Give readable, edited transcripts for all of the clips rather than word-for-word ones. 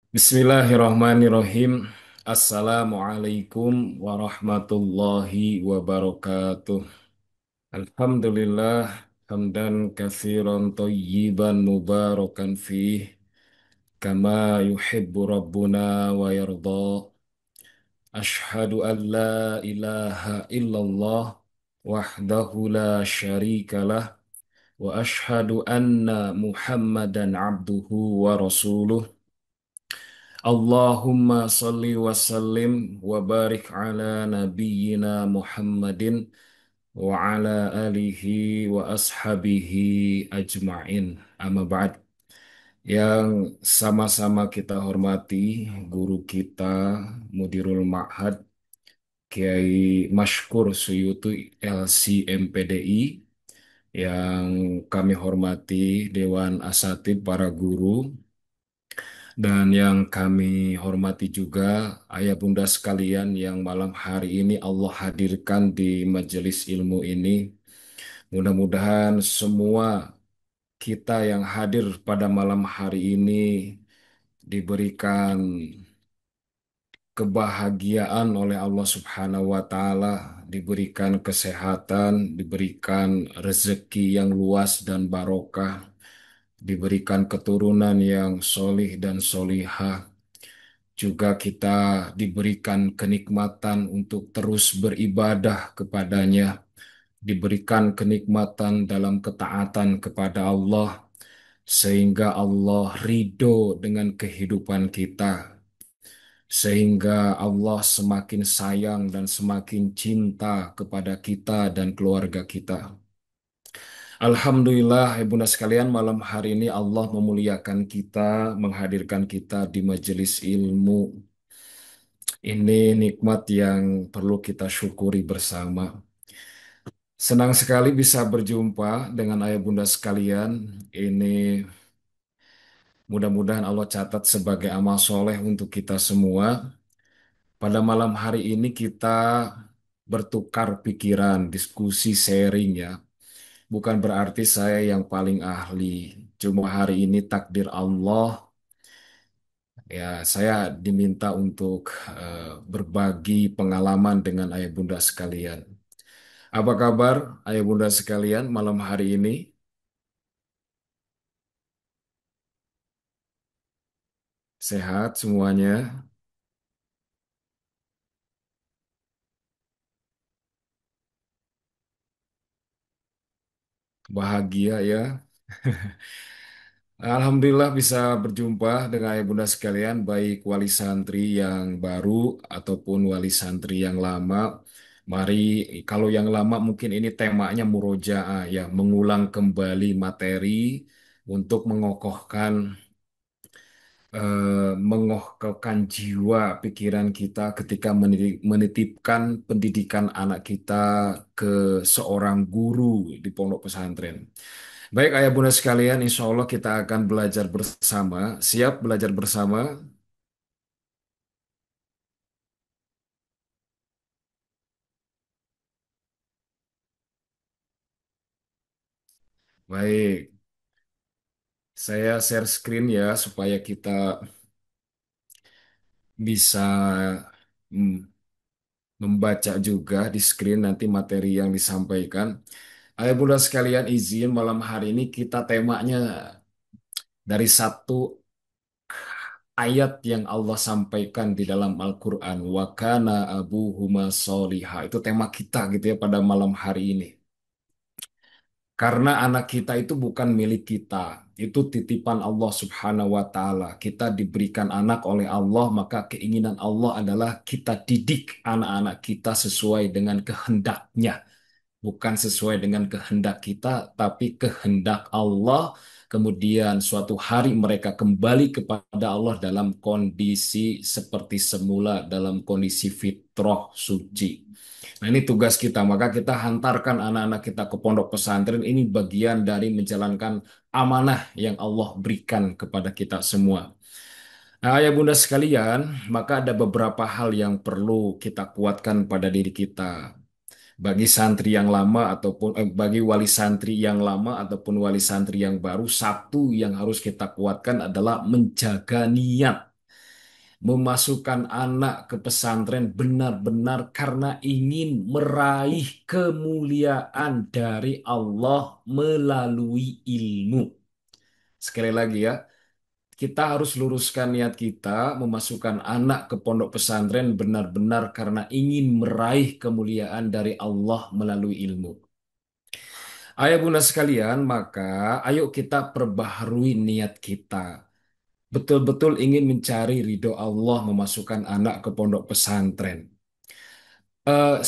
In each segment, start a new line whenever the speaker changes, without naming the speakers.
Bismillahirrahmanirrahim. Assalamualaikum warahmatullahi wabarakatuh. Alhamdulillah, hamdan katsiran thayyiban mubarakan fih, kama yuhibbu rabbuna wa yarda. Ashhadu an la ilaha illallah wahdahu la syarikalah wa ashhadu anna Muhammadan abduhu wa rasuluh. Allahumma salli wa sallim wa barik ala nabiyyina Muhammadin wa ala alihi wa ashabihi ajma'in. Amma ba'd. Yang sama-sama kita hormati guru kita Mudirul Ma'had Kiai Mashkur Suyuti LC MPDI, yang kami hormati Dewan Asatid para guru, dan yang kami hormati juga ayah bunda sekalian yang malam hari ini Allah hadirkan di majelis ilmu ini. Mudah-mudahan semua kita yang hadir pada malam hari ini diberikan kebahagiaan oleh Allah Subhanahu wa Ta'ala, diberikan kesehatan, diberikan rezeki yang luas dan barokah, diberikan keturunan yang solih dan solihah. Juga kita diberikan kenikmatan untuk terus beribadah kepadanya, diberikan kenikmatan dalam ketaatan kepada Allah, sehingga Allah ridho dengan kehidupan kita, sehingga Allah semakin sayang dan semakin cinta kepada kita dan keluarga kita. Alhamdulillah, Ibunda sekalian, malam hari ini Allah memuliakan kita, menghadirkan kita di majelis ilmu. Ini nikmat yang perlu kita syukuri bersama. Senang sekali bisa berjumpa dengan ayah bunda sekalian. Ini mudah-mudahan Allah catat sebagai amal soleh untuk kita semua. Pada malam hari ini kita bertukar pikiran, diskusi, sharing ya. Bukan berarti saya yang paling ahli. Cuma hari ini takdir Allah, ya saya diminta untuk berbagi pengalaman dengan ayah bunda sekalian. Apa kabar ayah bunda sekalian malam hari ini? Sehat semuanya? Bahagia ya? Alhamdulillah bisa berjumpa dengan ayah bunda sekalian, baik wali santri yang baru ataupun wali santri yang lama. Mari, kalau yang lama mungkin ini temanya murojaah ya, mengulang kembali materi untuk mengokohkan jiwa pikiran kita ketika menitipkan pendidikan anak kita ke seorang guru di pondok pesantren. Baik ayah bunda sekalian, insya Allah kita akan belajar bersama. Siap belajar bersama? Baik, saya share screen ya supaya kita bisa mm, membaca juga di screen nanti materi yang disampaikan. Ayah bunda sekalian, izin malam hari ini kita temanya dari satu ayat yang Allah sampaikan di dalam Al-Quran. Wa kana abuhuma soliha. Itu tema kita gitu ya pada malam hari ini. Karena anak kita itu bukan milik kita. Itu titipan Allah Subhanahu wa Ta'ala. Kita diberikan anak oleh Allah, maka keinginan Allah adalah kita didik anak-anak kita sesuai dengan kehendaknya, bukan sesuai dengan kehendak kita, tapi kehendak Allah. Kemudian suatu hari mereka kembali kepada Allah dalam kondisi seperti semula, dalam kondisi fitrah suci. Nah, ini tugas kita. Maka kita hantarkan anak-anak kita ke pondok pesantren. Ini bagian dari menjalankan amanah yang Allah berikan kepada kita semua. Nah, ayah bunda sekalian, maka ada beberapa hal yang perlu kita kuatkan pada diri kita. Bagi santri yang lama ataupun bagi wali santri yang lama ataupun wali santri yang baru, satu yang harus kita kuatkan adalah menjaga niat. Memasukkan anak ke pesantren benar-benar karena ingin meraih kemuliaan dari Allah melalui ilmu. Sekali lagi ya, kita harus luruskan niat kita memasukkan anak ke pondok pesantren benar-benar karena ingin meraih kemuliaan dari Allah melalui ilmu. Ayah bunda sekalian, maka ayo kita perbaharui niat kita. Betul-betul ingin mencari ridho Allah memasukkan anak ke pondok pesantren.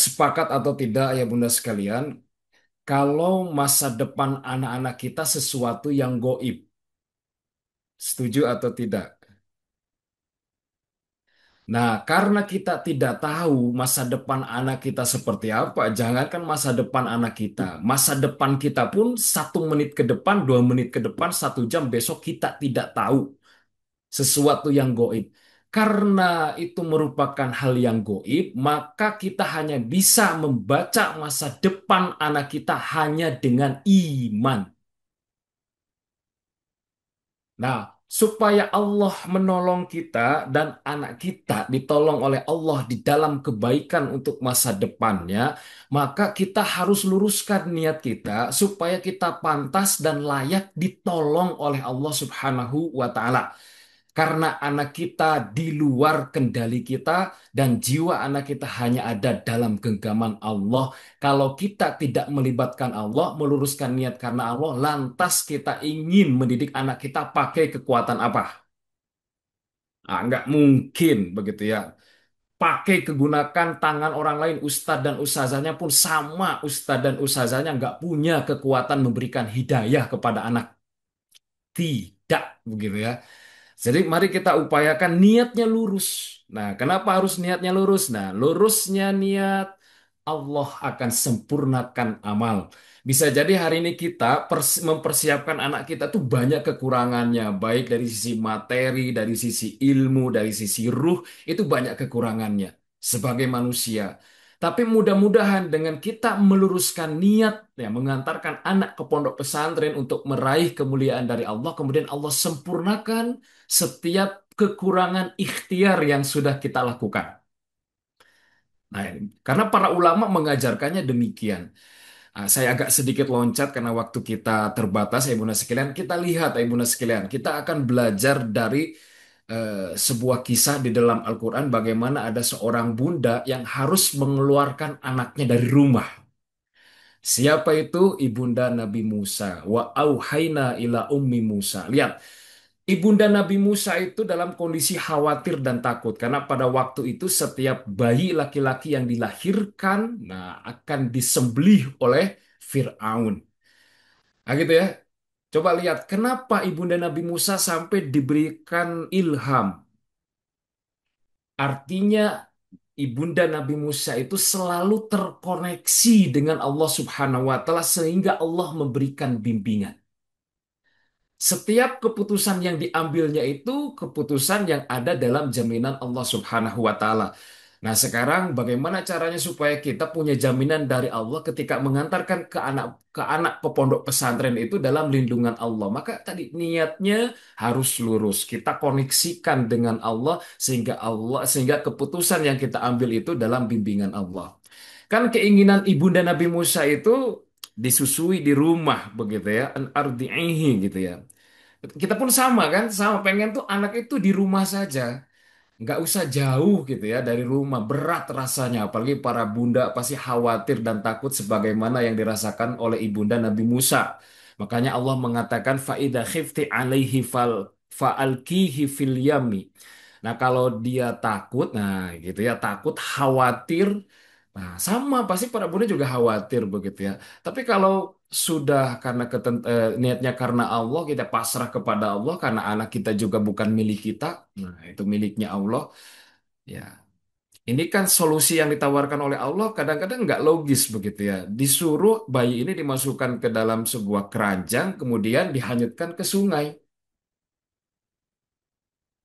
Sepakat atau tidak ayah bunda sekalian, kalau masa depan anak-anak kita sesuatu yang goib, setuju atau tidak? Nah, karena kita tidak tahu masa depan anak kita seperti apa, jangankan masa depan anak kita, masa depan kita pun 1 menit ke depan, 2 menit ke depan, 1 jam besok kita tidak tahu sesuatu yang goib. Karena itu merupakan hal yang goib, maka kita hanya bisa membaca masa depan anak kita hanya dengan iman. Nah, supaya Allah menolong kita dan anak kita ditolong oleh Allah di dalam kebaikan untuk masa depannya, maka kita harus luruskan niat kita supaya kita pantas dan layak ditolong oleh Allah Subhanahu wa Ta'ala. Karena anak kita di luar kendali kita dan jiwa anak kita hanya ada dalam genggaman Allah. Kalau kita tidak melibatkan Allah, meluruskan niat karena Allah, lantas kita ingin mendidik anak kita pakai kekuatan apa? Ah, nggak mungkin begitu ya. Pakai kegunakan tangan orang lain, ustadz dan ustazahnya pun sama. Ustadz dan ustazahnya nggak punya kekuatan memberikan hidayah kepada anak. Tidak begitu ya. Jadi mari kita upayakan niatnya lurus. Nah, kenapa harus niatnya lurus? Nah, lurusnya niat Allah akan sempurnakan amal. Bisa jadi hari ini kita mempersiapkan anak kita tuh banyak kekurangannya, baik dari sisi materi, dari sisi ilmu, dari sisi ruh, itu banyak kekurangannya sebagai manusia. Tapi mudah-mudahan dengan kita meluruskan niat, ya, mengantarkan anak ke pondok pesantren untuk meraih kemuliaan dari Allah, kemudian Allah sempurnakan setiap kekurangan ikhtiar yang sudah kita lakukan. Nah, karena para ulama mengajarkannya demikian. Saya agak sedikit loncat karena waktu kita terbatas, ya Bunda sekalian. Kita lihat, ya Bunda sekalian, kita akan belajar dari sebuah kisah di dalam Al-Quran bagaimana ada seorang bunda yang harus mengeluarkan anaknya dari rumah. Siapa itu? Ibunda Nabi Musa. Wa auhayna ila ummi Musa. Lihat, Ibunda Nabi Musa itu dalam kondisi khawatir dan takut karena pada waktu itu setiap bayi laki-laki yang dilahirkan nah akan disembelih oleh Firaun. Nah gitu ya. Coba lihat kenapa Ibunda Nabi Musa sampai diberikan ilham. Artinya Ibunda Nabi Musa itu selalu terkoneksi dengan Allah Subhanahu wa taala sehingga Allah memberikan bimbingan. Setiap keputusan yang diambilnya itu keputusan yang ada dalam jaminan Allah Subhanahu wa Ta'ala. Nah, sekarang bagaimana caranya supaya kita punya jaminan dari Allah ketika mengantarkan ke anak ke pondok pesantren itu dalam lindungan Allah. Maka tadi niatnya harus lurus. Kita koneksikan dengan Allah sehingga keputusan yang kita ambil itu dalam bimbingan Allah. Kan keinginan ibunda Nabi Musa itu disusui di rumah begitu ya, an ardi'ihi gitu ya. Kita pun sama kan, sama pengen tuh anak itu di rumah saja, nggak usah jauh gitu ya dari rumah. Berat rasanya, apalagi para bunda pasti khawatir dan takut sebagaimana yang dirasakan oleh ibunda Nabi Musa. Makanya Allah mengatakan faida khifti alaihi faalkihi fil yami. Nah kalau dia takut, nah gitu ya takut, khawatir. Nah sama pasti para bunda juga khawatir begitu ya. Tapi kalau sudah karena niatnya karena Allah, kita pasrah kepada Allah karena anak kita juga bukan milik kita. Nah, itu miliknya Allah. Ya, ini kan solusi yang ditawarkan oleh Allah kadang-kadang nggak logis begitu ya. Disuruh bayi ini dimasukkan ke dalam sebuah keranjang, kemudian dihanyutkan ke sungai.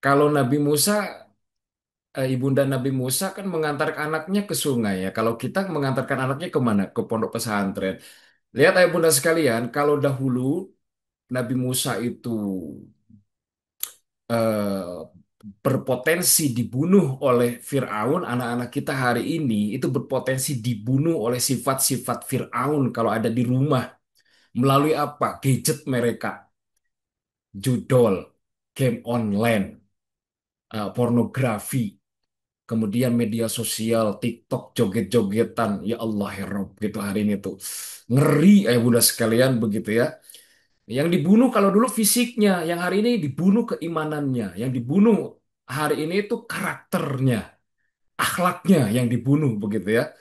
Kalau Nabi Musa, ibunda Nabi Musa kan mengantarkan anaknya ke sungai ya. Kalau kita mengantarkan anaknya kemana? Ke pondok pesantren. Lihat ayah bunda sekalian, kalau dahulu Nabi Musa itu berpotensi dibunuh oleh Fir'aun, anak-anak kita hari ini itu berpotensi dibunuh oleh sifat-sifat Fir'aun kalau ada di rumah. Melalui apa? Gadget mereka, judol, game online, pornografi, kemudian media sosial, TikTok, joget-jogetan. Ya Allah, ya Rob, gitu hari ini tuh. Ngeri, ayah bunda sekalian, begitu ya. Yang dibunuh kalau dulu fisiknya, yang hari ini dibunuh keimanannya. Yang dibunuh hari ini itu karakternya, akhlaknya yang dibunuh, begitu ya.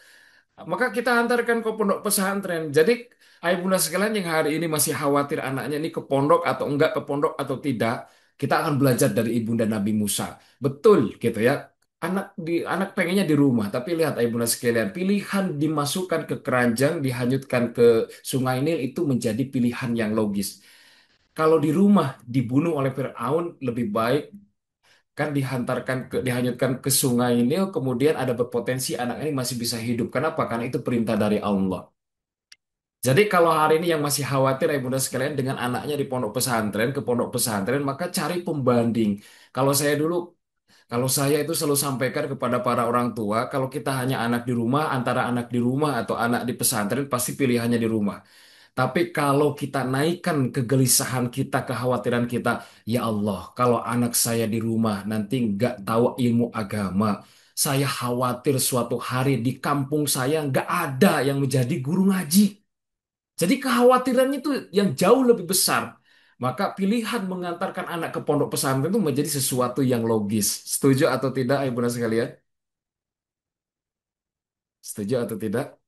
Maka kita antarkan ke pondok pesantren. Jadi, ayah bunda sekalian yang hari ini masih khawatir anaknya ini ke pondok atau enggak, ke pondok atau tidak, kita akan belajar dari ibunda Nabi Musa. Betul gitu ya. Anak pengennya di rumah, tapi lihat ayah bunda sekalian, pilihan dimasukkan ke keranjang, dihanyutkan ke Sungai Nil itu menjadi pilihan yang logis. Kalau di rumah dibunuh oleh Firaun, lebih baik kan dihanyutkan ke Sungai Nil, kemudian ada berpotensi anak ini masih bisa hidup. Kenapa? Karena itu perintah dari Allah. Jadi kalau hari ini yang masih khawatir ya bunda sekalian dengan anaknya di pondok pesantren, ke pondok pesantren, maka cari pembanding. Kalau saya dulu, kalau saya itu selalu sampaikan kepada para orang tua, kalau kita hanya anak di rumah, antara anak di rumah atau anak di pesantren, pasti pilihannya di rumah. Tapi kalau kita naikkan kegelisahan kita, kekhawatiran kita, ya Allah, kalau anak saya di rumah nanti nggak tahu ilmu agama, saya khawatir suatu hari di kampung saya nggak ada yang menjadi guru ngaji. Jadi kekhawatirannya itu yang jauh lebih besar. Maka pilihan mengantarkan anak ke pondok pesantren itu menjadi sesuatu yang logis. Setuju atau tidak, ibu sekalian? Setuju atau tidak?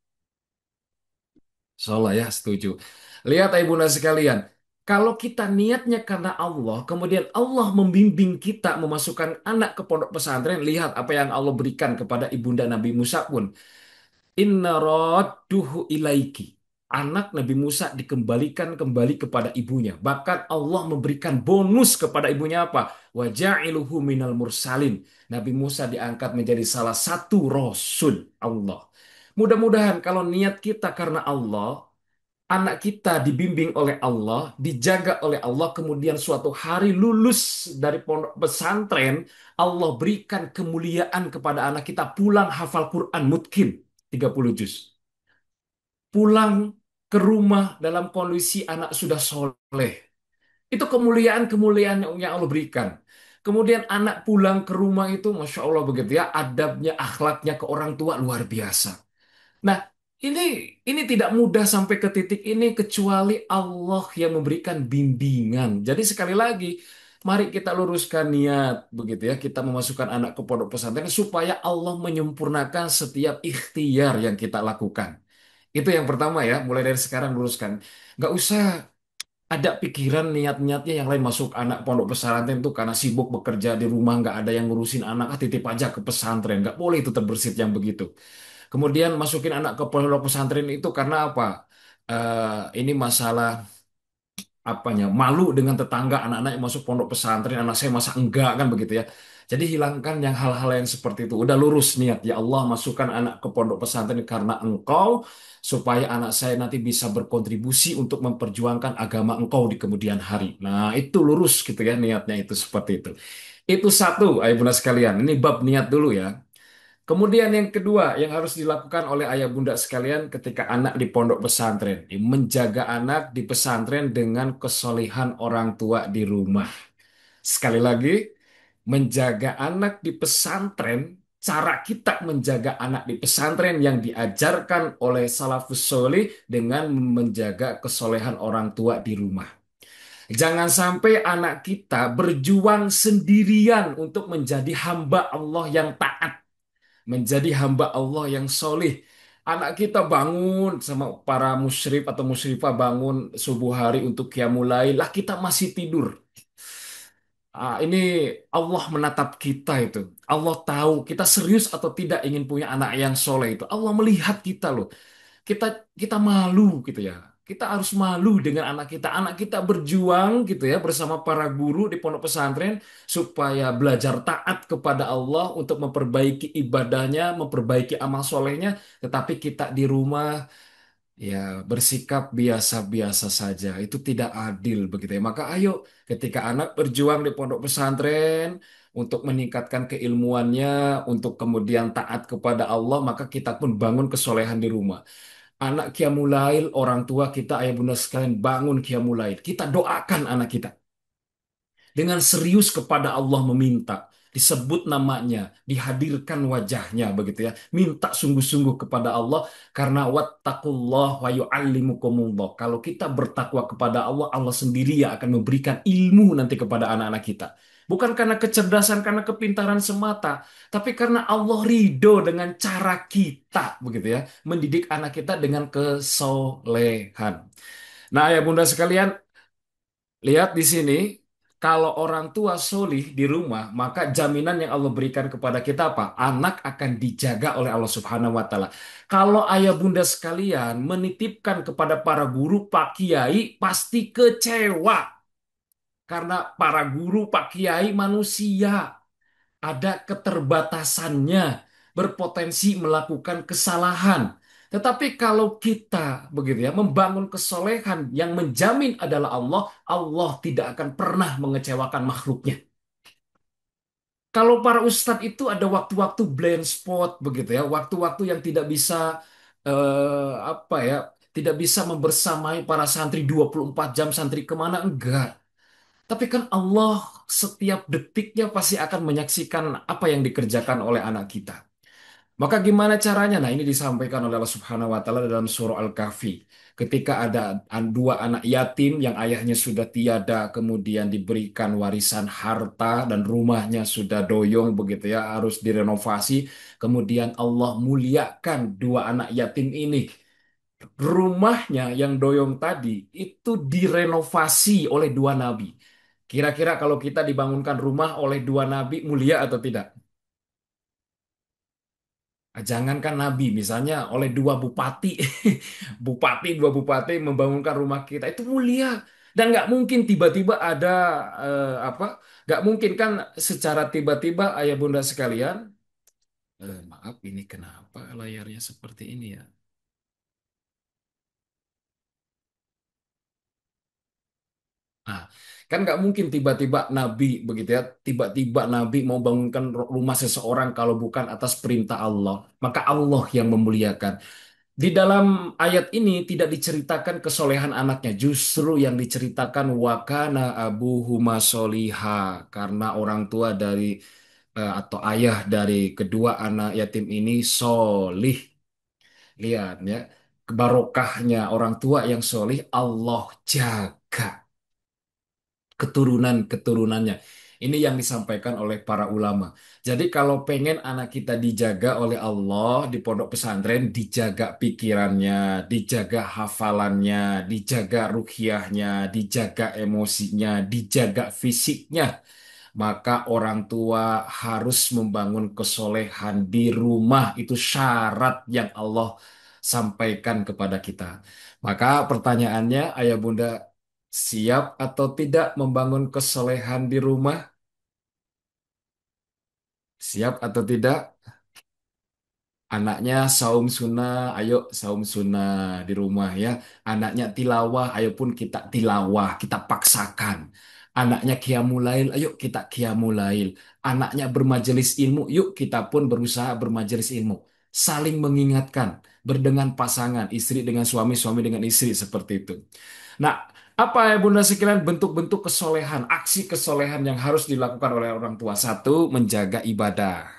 Insyaallah ya, setuju. Lihat Ibunda sekalian, kalau kita niatnya karena Allah, kemudian Allah membimbing kita memasukkan anak ke pondok pesantren, lihat apa yang Allah berikan kepada Ibunda Nabi Musa pun. Inna radduhu ilaiki. Anak Nabi Musa dikembalikan kembali kepada ibunya. Bahkan Allah memberikan bonus kepada ibunya apa? Wa ja'iluhu minal mursalin. Nabi Musa diangkat menjadi salah satu rasul Allah. Mudah-mudahan kalau niat kita karena Allah, anak kita dibimbing oleh Allah, dijaga oleh Allah, kemudian suatu hari lulus dari pondok pesantren, Allah berikan kemuliaan kepada anak kita pulang hafal Quran mungkin 30 juz. Pulang ke rumah dalam kondisi anak sudah soleh. Itu kemuliaan-kemuliaan yang Allah berikan. Kemudian anak pulang ke rumah itu, Masya Allah begitu ya, adabnya, akhlaknya ke orang tua luar biasa. Nah, ini ini tidak mudah sampai ke titik ini kecuali Allah yang memberikan bimbingan. Jadi sekali lagi, mari kita luruskan niat begitu ya. Kita memasukkan anak ke pondok pesantren supaya Allah menyempurnakan setiap ikhtiar yang kita lakukan. Itu yang pertama ya, mulai dari sekarang luruskan. Nggak usah ada pikiran niat-niatnya yang lain masuk anak pondok pesantren tuh karena sibuk bekerja di rumah nggak ada yang ngurusin anak, titip aja ke pesantren. Nggak boleh itu terbersit yang begitu. Kemudian masukin anak ke pondok pesantren itu karena apa? Ini masalah apanya? Malu dengan tetangga anak-anak yang masuk pondok pesantren, anak saya masa enggak kan begitu ya. Jadi hilangkan yang hal-hal yang seperti itu. Udah lurus niat ya Allah masukkan anak ke pondok pesantren karena Engkau supaya anak saya nanti bisa berkontribusi untuk memperjuangkan agama Engkau di kemudian hari. Nah, itu lurus gitu ya niatnya itu seperti itu. Itu satu, ayo bunda sekalian. Ini bab niat dulu ya. Kemudian yang kedua yang harus dilakukan oleh ayah bunda sekalian ketika anak di pondok pesantren, menjaga anak di pesantren dengan kesolehan orang tua di rumah. Sekali lagi, menjaga anak di pesantren, cara kita menjaga anak di pesantren yang diajarkan oleh salafus soleh dengan menjaga kesolehan orang tua di rumah. Jangan sampai anak kita berjuang sendirian untuk menjadi hamba Allah yang taat, menjadi hamba Allah yang solih. Anak kita bangun sama para musyrif atau musyrifah bangun subuh hari untuk qiyamul lah kita masih tidur. Ini Allah menatap kita itu. Allah tahu kita serius atau tidak ingin punya anak yang soleh itu. Allah melihat kita loh. Kita kita malu gitu ya. Kita harus malu dengan anak kita. Anak kita berjuang gitu ya bersama para guru di pondok pesantren supaya belajar taat kepada Allah untuk memperbaiki ibadahnya, memperbaiki amal solehnya. Tetapi kita di rumah ya bersikap biasa-biasa saja. Itu tidak adil begitu ya. Maka ayo ketika anak berjuang di pondok pesantren, untuk meningkatkan keilmuannya, untuk kemudian taat kepada Allah, maka kita pun bangun kesolehan di rumah. Anak Qiyamulail, orang tua kita, ayah bunda sekalian bangun Qiyamulail. Kita doakan anak kita dengan serius kepada Allah meminta, disebut namanya, dihadirkan wajahnya begitu ya. Minta sungguh-sungguh kepada Allah karena wattaqullah wa yu'allimukumullah. Kalau kita bertakwa kepada Allah, Allah sendiri yang akan memberikan ilmu nanti kepada anak-anak kita. Bukan karena kecerdasan, karena kepintaran semata, tapi karena Allah ridho dengan cara kita, begitu ya, mendidik anak kita dengan kesolehan. Nah, ya bunda sekalian, lihat di sini, kalau orang tua solih di rumah, maka jaminan yang Allah berikan kepada kita apa? Anak akan dijaga oleh Allah Subhanahu wa Ta'ala. Kalau ayah bunda sekalian menitipkan kepada para guru, Pak Kiai, pasti kecewa. Karena para guru, Pak Kiai manusia, ada keterbatasannya, berpotensi melakukan kesalahan. Tetapi kalau kita begitu ya membangun kesolehan yang menjamin adalah Allah, Allah tidak akan pernah mengecewakan makhluknya. Kalau para ustadz itu ada waktu-waktu blind spot begitu ya, waktu-waktu yang tidak bisa apa ya, tidak bisa membersamai para santri 24 jam santri kemana enggak. Tapi kan Allah setiap detiknya pasti akan menyaksikan apa yang dikerjakan oleh anak kita. Maka gimana caranya? Nah, ini disampaikan oleh Allah Subhanahu wa taala dalam surah Al-Kahfi. Ketika ada dua anak yatim yang ayahnya sudah tiada, kemudian diberikan warisan harta dan rumahnya sudah doyong begitu ya, harus direnovasi. Kemudian Allah muliakan dua anak yatim ini. Rumahnya yang doyong tadi itu direnovasi oleh dua nabi. Kira-kira kalau kita dibangunkan rumah oleh dua nabi, mulia atau tidak? Jangankan nabi, misalnya oleh dua bupati, dua bupati membangunkan rumah kita itu mulia. Dan nggak mungkin tiba-tiba ada apa? Nggak mungkin kan secara tiba-tiba ayah bunda sekalian. Maaf, ini kenapa layarnya seperti ini ya? Nah, kan nggak mungkin tiba-tiba Nabi begitu ya, tiba-tiba Nabi mau bangunkan rumah seseorang kalau bukan atas perintah Allah. Maka Allah yang memuliakan. Di dalam ayat ini tidak diceritakan kesolehan anaknya, justru yang diceritakan wakana abuhuma soliha karena orang tua dari atau ayah dari kedua anak yatim ini solih. Lihat ya, kebarokahnya orang tua yang solih Allah jaga keturunan-keturunannya. Ini yang disampaikan oleh para ulama. Jadi kalau pengen anak kita dijaga oleh Allah di pondok pesantren, dijaga pikirannya, dijaga hafalannya, dijaga ruhiyahnya, dijaga emosinya, dijaga fisiknya, maka orang tua harus membangun kesolehan di rumah. Itu syarat yang Allah sampaikan kepada kita. Maka pertanyaannya, ayah bunda siap atau tidak membangun kesolehan di rumah? Siap atau tidak? Anaknya saum sunnah, ayo saum sunnah di rumah ya. Anaknya tilawah, ayo pun kita tilawah, kita paksakan. Anaknya qiyamulail, ayo kita qiyamulail. Anaknya bermajelis ilmu, yuk kita pun berusaha bermajelis ilmu. Saling mengingatkan, berdengan pasangan, istri dengan suami, suami dengan istri, seperti itu. Nah, apa ya Bunda sekalian bentuk-bentuk kesolehan, aksi kesolehan yang harus dilakukan oleh orang tua? Satu, menjaga ibadah.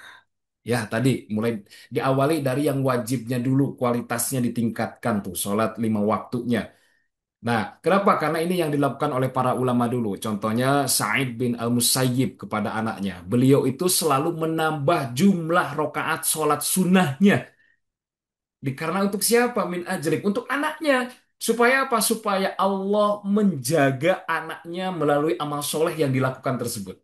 Ya, tadi mulai diawali dari yang wajibnya dulu, kualitasnya ditingkatkan tuh, sholat lima waktunya. Nah, kenapa? Karena ini yang dilakukan oleh para ulama dulu. Contohnya Sa'id bin Al-Musayyib kepada anaknya. Beliau itu selalu menambah jumlah rokaat sholat sunnahnya. Karena untuk siapa? Min ajlik. Untuk anaknya. Supaya apa? Supaya Allah menjaga anaknya melalui amal soleh yang dilakukan tersebut.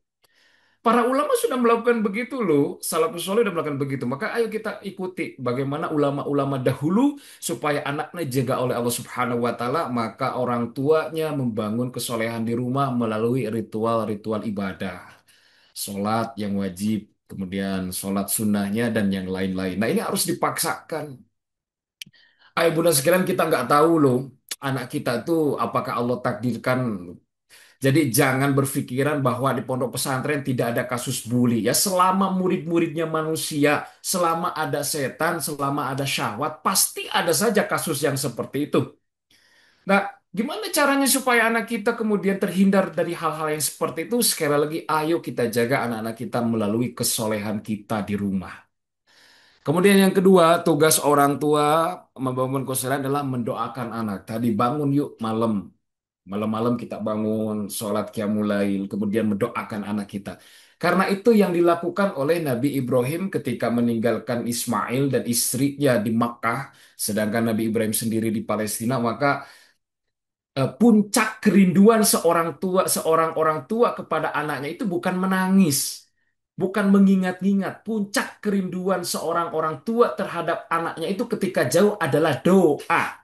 Para ulama sudah melakukan begitu loh. Salafus soleh sudah melakukan begitu. Maka ayo kita ikuti bagaimana ulama-ulama dahulu supaya anaknya dijaga oleh Allah Subhanahu wa taala, maka orang tuanya membangun kesolehan di rumah melalui ritual-ritual ibadah. Sholat yang wajib, kemudian sholat sunnahnya dan yang lain-lain. Nah, ini harus dipaksakan. Ayo bunda sekalian kita nggak tahu loh anak kita itu apakah Allah takdirkan Jadi jangan berpikiran bahwa di pondok pesantren tidak ada kasus bully. Ya selama murid-muridnya manusia, selama ada setan, selama ada syahwat, pasti ada saja kasus yang seperti itu. Nah, gimana caranya supaya anak kita kemudian terhindar dari hal-hal yang seperti itu? Sekali lagi, ayo kita jaga anak-anak kita melalui kesolehan kita di rumah. Kemudian yang kedua, tugas orang tua membangun kesolehan adalah mendoakan anak. Tadi bangun yuk malam. Malam-malam kita bangun, sholat qiyamul lail, kemudian mendoakan anak kita. Karena itu yang dilakukan oleh Nabi Ibrahim ketika meninggalkan Ismail dan istrinya di Makkah, sedangkan Nabi Ibrahim sendiri di Palestina, maka puncak kerinduan seorang orang tua kepada anaknya itu bukan menangis, bukan mengingat-ingat. Puncak kerinduan seorang orang tua terhadap anaknya itu ketika jauh adalah doa.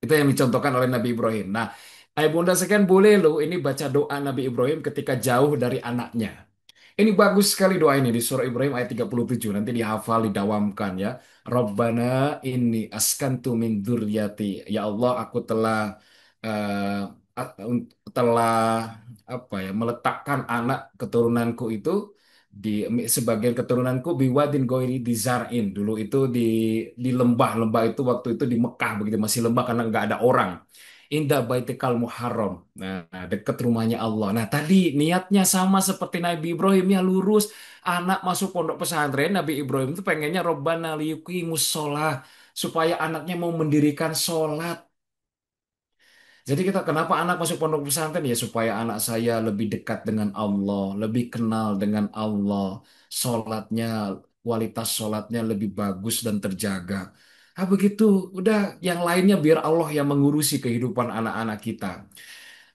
Itu yang dicontohkan oleh Nabi Ibrahim. Nah, ayah bunda sekalian boleh loh ini baca doa Nabi Ibrahim ketika jauh dari anaknya. Ini bagus sekali doa ini di surah Ibrahim ayat 37. Nanti dihafal, didawamkan ya. Rabbana inni askantu min dzurriyyati. Ya Allah, aku eh, telah apa ya, meletakkan anak keturunanku itu di sebagian keturunanku biwadin goiri di Zar'in. Dulu itu di lembah-lembah itu waktu itu di Mekah begitu masih lembah karena nggak ada orang. Indah Baitikal Muharram. Nah, dekat rumahnya Allah. Nah, tadi niatnya sama seperti Nabi Ibrahim ya lurus. Anak masuk pondok pesantren, Nabi Ibrahim itu pengennya Robbana liyuqimus sholah. Supaya anaknya mau mendirikan sholat. Jadi kita kenapa anak masuk pondok pesantren ya supaya anak saya lebih dekat dengan Allah, lebih kenal dengan Allah, sholatnya, kualitas sholatnya lebih bagus dan terjaga. Ah begitu, udah yang lainnya biar Allah yang mengurusi kehidupan anak-anak kita.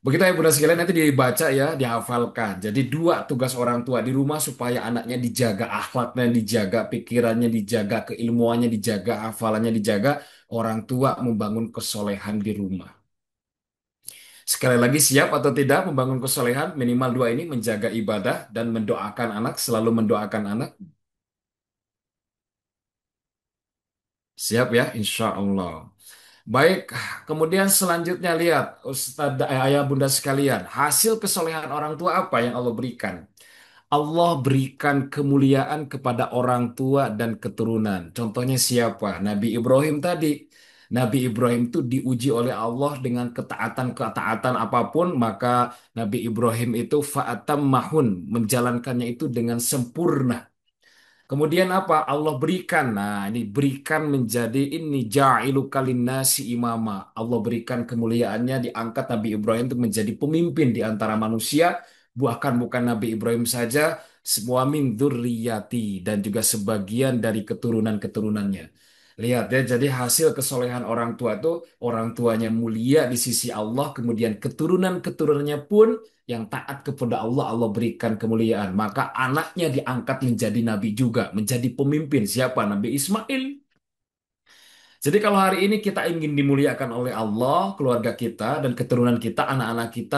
Begitu ya Bunda sekalian nanti dibaca ya, dihafalkan. Jadi dua tugas orang tua di rumah supaya anaknya dijaga akhlaknya, dijaga pikirannya, dijaga keilmuannya, dijaga hafalannya, dijaga. Orang tua membangun kesolehan di rumah. Sekali lagi siap atau tidak membangun kesolehan minimal dua ini menjaga ibadah dan mendoakan anak, selalu mendoakan anak. Siap ya, insya Allah. Baik, kemudian selanjutnya lihat Ustadz, ayah bunda sekalian, hasil kesolehan orang tua apa yang Allah berikan? Allah berikan kemuliaan kepada orang tua dan keturunan. Contohnya siapa? Nabi Ibrahim tadi. Nabi Ibrahim itu diuji oleh Allah dengan ketaatan-ketaatan apapun, maka Nabi Ibrahim itu fa'atam mahun, menjalankannya itu dengan sempurna. Kemudian apa? Allah berikan. Nah, ini berikan menjadi ini ja'ilu kalinnasi imama. Allah berikan kemuliaannya diangkat Nabi Ibrahim untuk menjadi pemimpin di antara manusia. Bahkan bukan Nabi Ibrahim saja, semua min dzurriyyati dan juga sebagian dari keturunan-keturunannya. Lihat ya, jadi hasil kesolehan orang tua itu orang tuanya mulia di sisi Allah, kemudian keturunan-keturunannya pun yang taat kepada Allah, Allah berikan kemuliaan. Maka anaknya diangkat menjadi nabi juga, menjadi pemimpin. Siapa? Nabi Ismail. Jadi kalau hari ini kita ingin dimuliakan oleh Allah, keluarga kita dan keturunan kita, anak-anak kita,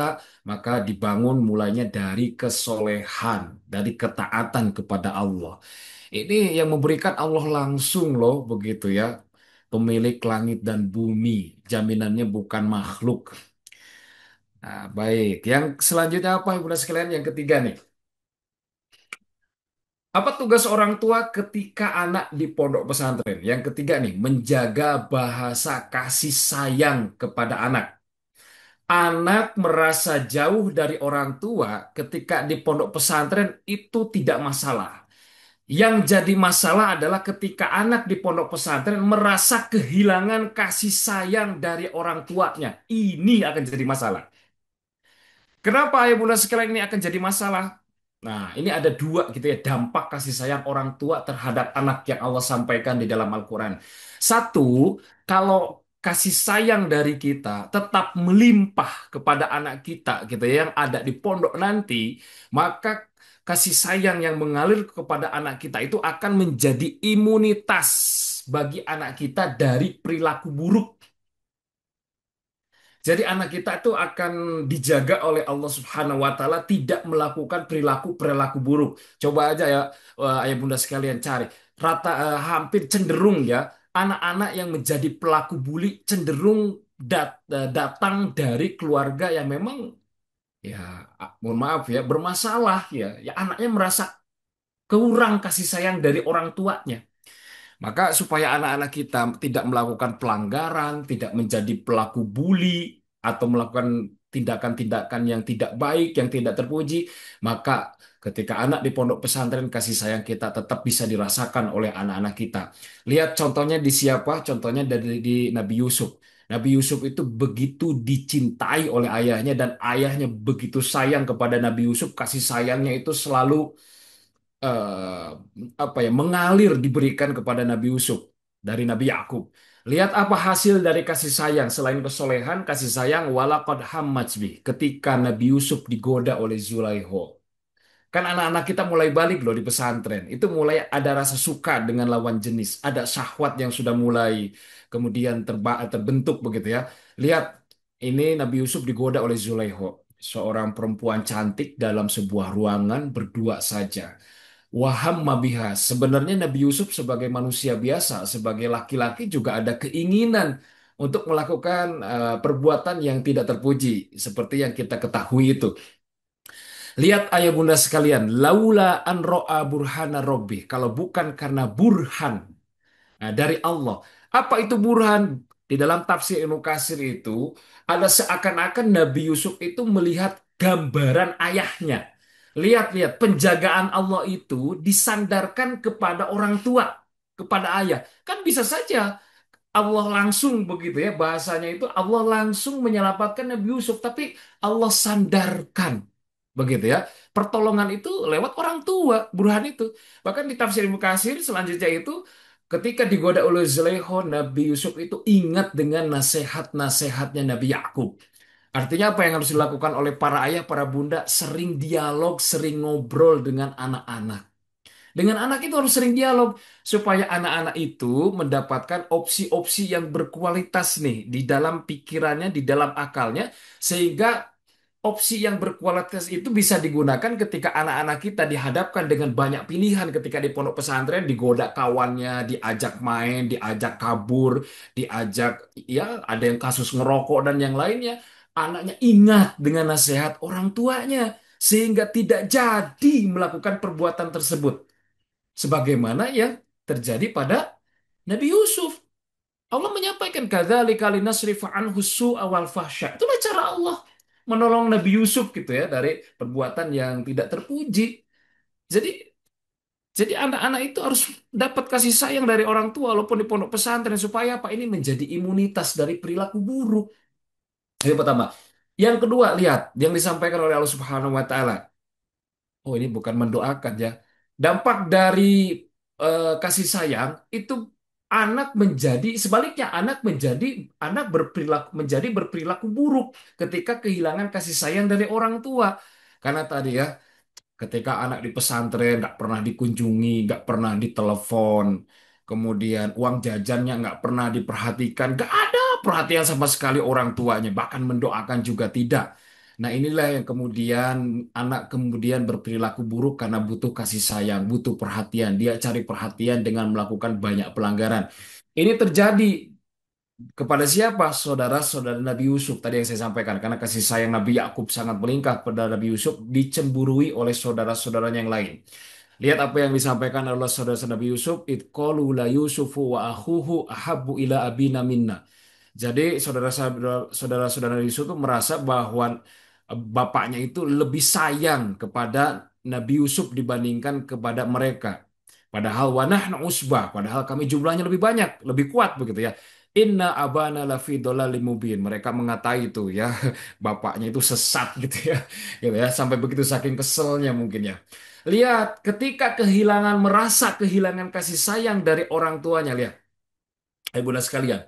maka dibangun mulainya dari kesolehan, dari ketaatan kepada Allah. Ini yang memberikan Allah langsung loh, begitu ya. Pemilik langit dan bumi, jaminannya bukan makhluk. Nah, baik. Yang selanjutnya apa, Ibu dan sekalian? Yang ketiga nih. Apa tugas orang tua ketika anak di pondok pesantren? Yang ketiga nih, menjaga bahasa kasih sayang kepada anak. Anak merasa jauh dari orang tua ketika di pondok pesantren itu tidak masalah. Yang jadi masalah adalah ketika anak di pondok pesantren merasa kehilangan kasih sayang dari orang tuanya. Ini akan jadi masalah. Kenapa ayah bunda sekalian ini akan jadi masalah? Nah, ini ada dua gitu ya dampak kasih sayang orang tua terhadap anak yang Allah sampaikan di dalam Al-Quran. Satu, kalau kasih sayang dari kita tetap melimpah kepada anak kita gitu ya yang ada di pondok nanti, maka kasih sayang yang mengalir kepada anak kita itu akan menjadi imunitas bagi anak kita dari perilaku buruk. Jadi anak kita itu akan dijaga oleh Allah Subhanahu wa taala tidak melakukan perilaku-perilaku buruk. Coba aja ya ayah bunda sekalian cari. Hampir cenderung ya anak-anak yang menjadi pelaku bully cenderung datang dari keluarga yang memang ya mohon maaf ya bermasalah ya, ya anaknya merasa kurang kasih sayang dari orang tuanya. Maka supaya anak-anak kita tidak melakukan pelanggaran, tidak menjadi pelaku bully, atau melakukan tindakan-tindakan yang tidak baik, yang tidak terpuji, maka ketika anak di pondok pesantren, kasih sayang kita tetap bisa dirasakan oleh anak-anak kita. Lihat contohnya di siapa? Contohnya dari di Nabi Yusuf. Nabi Yusuf itu begitu dicintai oleh ayahnya dan ayahnya begitu sayang kepada Nabi Yusuf, kasih sayangnya itu selalu eh, apa ya mengalir diberikan kepada Nabi Yusuf dari Nabi Yakub. Lihat apa hasil dari kasih sayang selain kesolehan, kasih sayang walaqad hammats bih ketika Nabi Yusuf digoda oleh Zulaikha. Kan anak-anak kita mulai balik loh di pesantren. Itu mulai ada rasa suka dengan lawan jenis, ada syahwat yang sudah mulai kemudian terbentuk begitu ya. Lihat ini Nabi Yusuf digoda oleh Zulaikha, seorang perempuan cantik dalam sebuah ruangan berdua saja. Waham mabiha. Sebenarnya Nabi Yusuf sebagai manusia biasa, sebagai laki-laki juga ada keinginan untuk melakukan perbuatan yang tidak terpuji, seperti yang kita ketahui itu. Lihat ayah bunda sekalian, laula an ro'a burhana robbi. Kalau bukan karena burhan dari Allah. Apa itu burhan? Di dalam tafsir Ibnu Katsir itu ada seakan-akan Nabi Yusuf itu melihat gambaran ayahnya. Lihat-lihat penjagaan Allah itu disandarkan kepada orang tua, kepada ayah. Kan bisa saja Allah langsung begitu ya bahasanya itu Allah langsung menyelamatkan Nabi Yusuf, tapi Allah sandarkan begitu ya. Pertolongan itu lewat orang tua, Burhan itu. Bahkan di tafsir Ibnu Katsir selanjutnya itu ketika digoda oleh Zulaikha, Nabi Yusuf itu ingat dengan nasihat-nasihatnya Nabi Yakub. Artinya apa yang harus dilakukan oleh para ayah, para bunda? Sering dialog, sering ngobrol dengan anak-anak. Dengan anak itu harus sering dialog supaya anak-anak itu mendapatkan opsi-opsi yang berkualitas nih di dalam pikirannya, di dalam akalnya, sehingga opsi yang berkualitas itu bisa digunakan ketika anak-anak kita dihadapkan dengan banyak pilihan ketika di pondok pesantren, digoda kawannya, diajak main, diajak kabur, diajak ya ada yang kasus ngerokok dan yang lainnya. Anaknya ingat dengan nasihat orang tuanya sehingga tidak jadi melakukan perbuatan tersebut sebagaimana yang terjadi pada Nabi Yusuf. Allah menyampaikan kadzalika linasrifa anhu su'a wal fahsya. Itulah cara Allah menolong Nabi Yusuf gitu ya dari perbuatan yang tidak terpuji. Jadi jadi anak-anak itu harus dapat kasih sayang dari orang tua walaupun di pondok pesantren supaya apa ini menjadi imunitas dari perilaku buruk. Itu pertama. Yang kedua, lihat yang disampaikan oleh Allah Subhanahu wa taala. Oh, ini bukan mendoakan ya. Dampak dari kasih sayang itu anak menjadi sebaliknya anak berperilaku buruk ketika kehilangan kasih sayang dari orang tua. Karena tadi ya ketika anak di pesantren nggak pernah dikunjungi, nggak pernah ditelepon, kemudian uang jajannya nggak pernah diperhatikan, nggak ada perhatian sama sekali orang tuanya, bahkan mendoakan juga tidak. Nah inilah yang kemudian anak kemudian berperilaku buruk karena butuh kasih sayang, butuh perhatian. Dia cari perhatian dengan melakukan banyak pelanggaran. Ini terjadi kepada siapa? Saudara-saudara Nabi Yusuf tadi yang saya sampaikan. Karena kasih sayang Nabi Yakub sangat melingkar pada Nabi Yusuf dicemburui oleh saudara-saudaranya yang lain. Lihat apa yang disampaikan oleh saudara-saudara Nabi Yusuf. Itqalu la Yusufu wa akhuhu ahabbu ila abina minna. Jadi saudara-saudara Yusuf itu merasa bahwa bapaknya itu lebih sayang kepada Nabi Yusuf dibandingkan kepada mereka. Padahal wanah usbah, padahal kami jumlahnya lebih banyak, lebih kuat begitu ya. Inna abana lafi dhalalim mubin. Mereka mengatai itu ya, bapaknya itu sesat gitu ya. Gitu ya, sampai begitu saking keselnya mungkin ya. Lihat, ketika merasa kehilangan kasih sayang dari orang tuanya, lihat, bunda sekalian.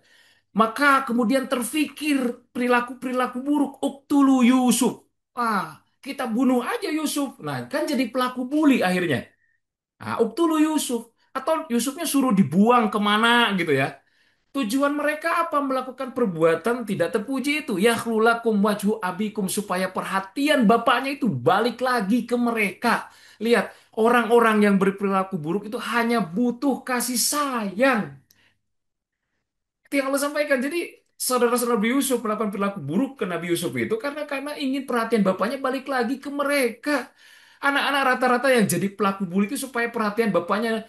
Maka kemudian terfikir perilaku-perilaku buruk. Uktulu Yusuf. Ah, kita bunuh aja Yusuf. Nah, kan jadi pelaku bully akhirnya. Nah, uktulu Yusuf. Atau Yusufnya suruh dibuang kemana gitu ya. Tujuan mereka apa? Melakukan perbuatan tidak terpuji itu. Yakhlulakum wajhu abikum. Supaya perhatian bapaknya itu balik lagi ke mereka. Lihat, orang-orang yang berperilaku buruk itu hanya butuh kasih sayang. Itu yang Allah sampaikan. Jadi saudara-saudara Nabi Yusuf melakukan perilaku buruk ke Nabi Yusuf itu karena ingin perhatian bapaknya balik lagi ke mereka. Anak-anak rata-rata yang jadi pelaku bully itu supaya perhatian bapaknya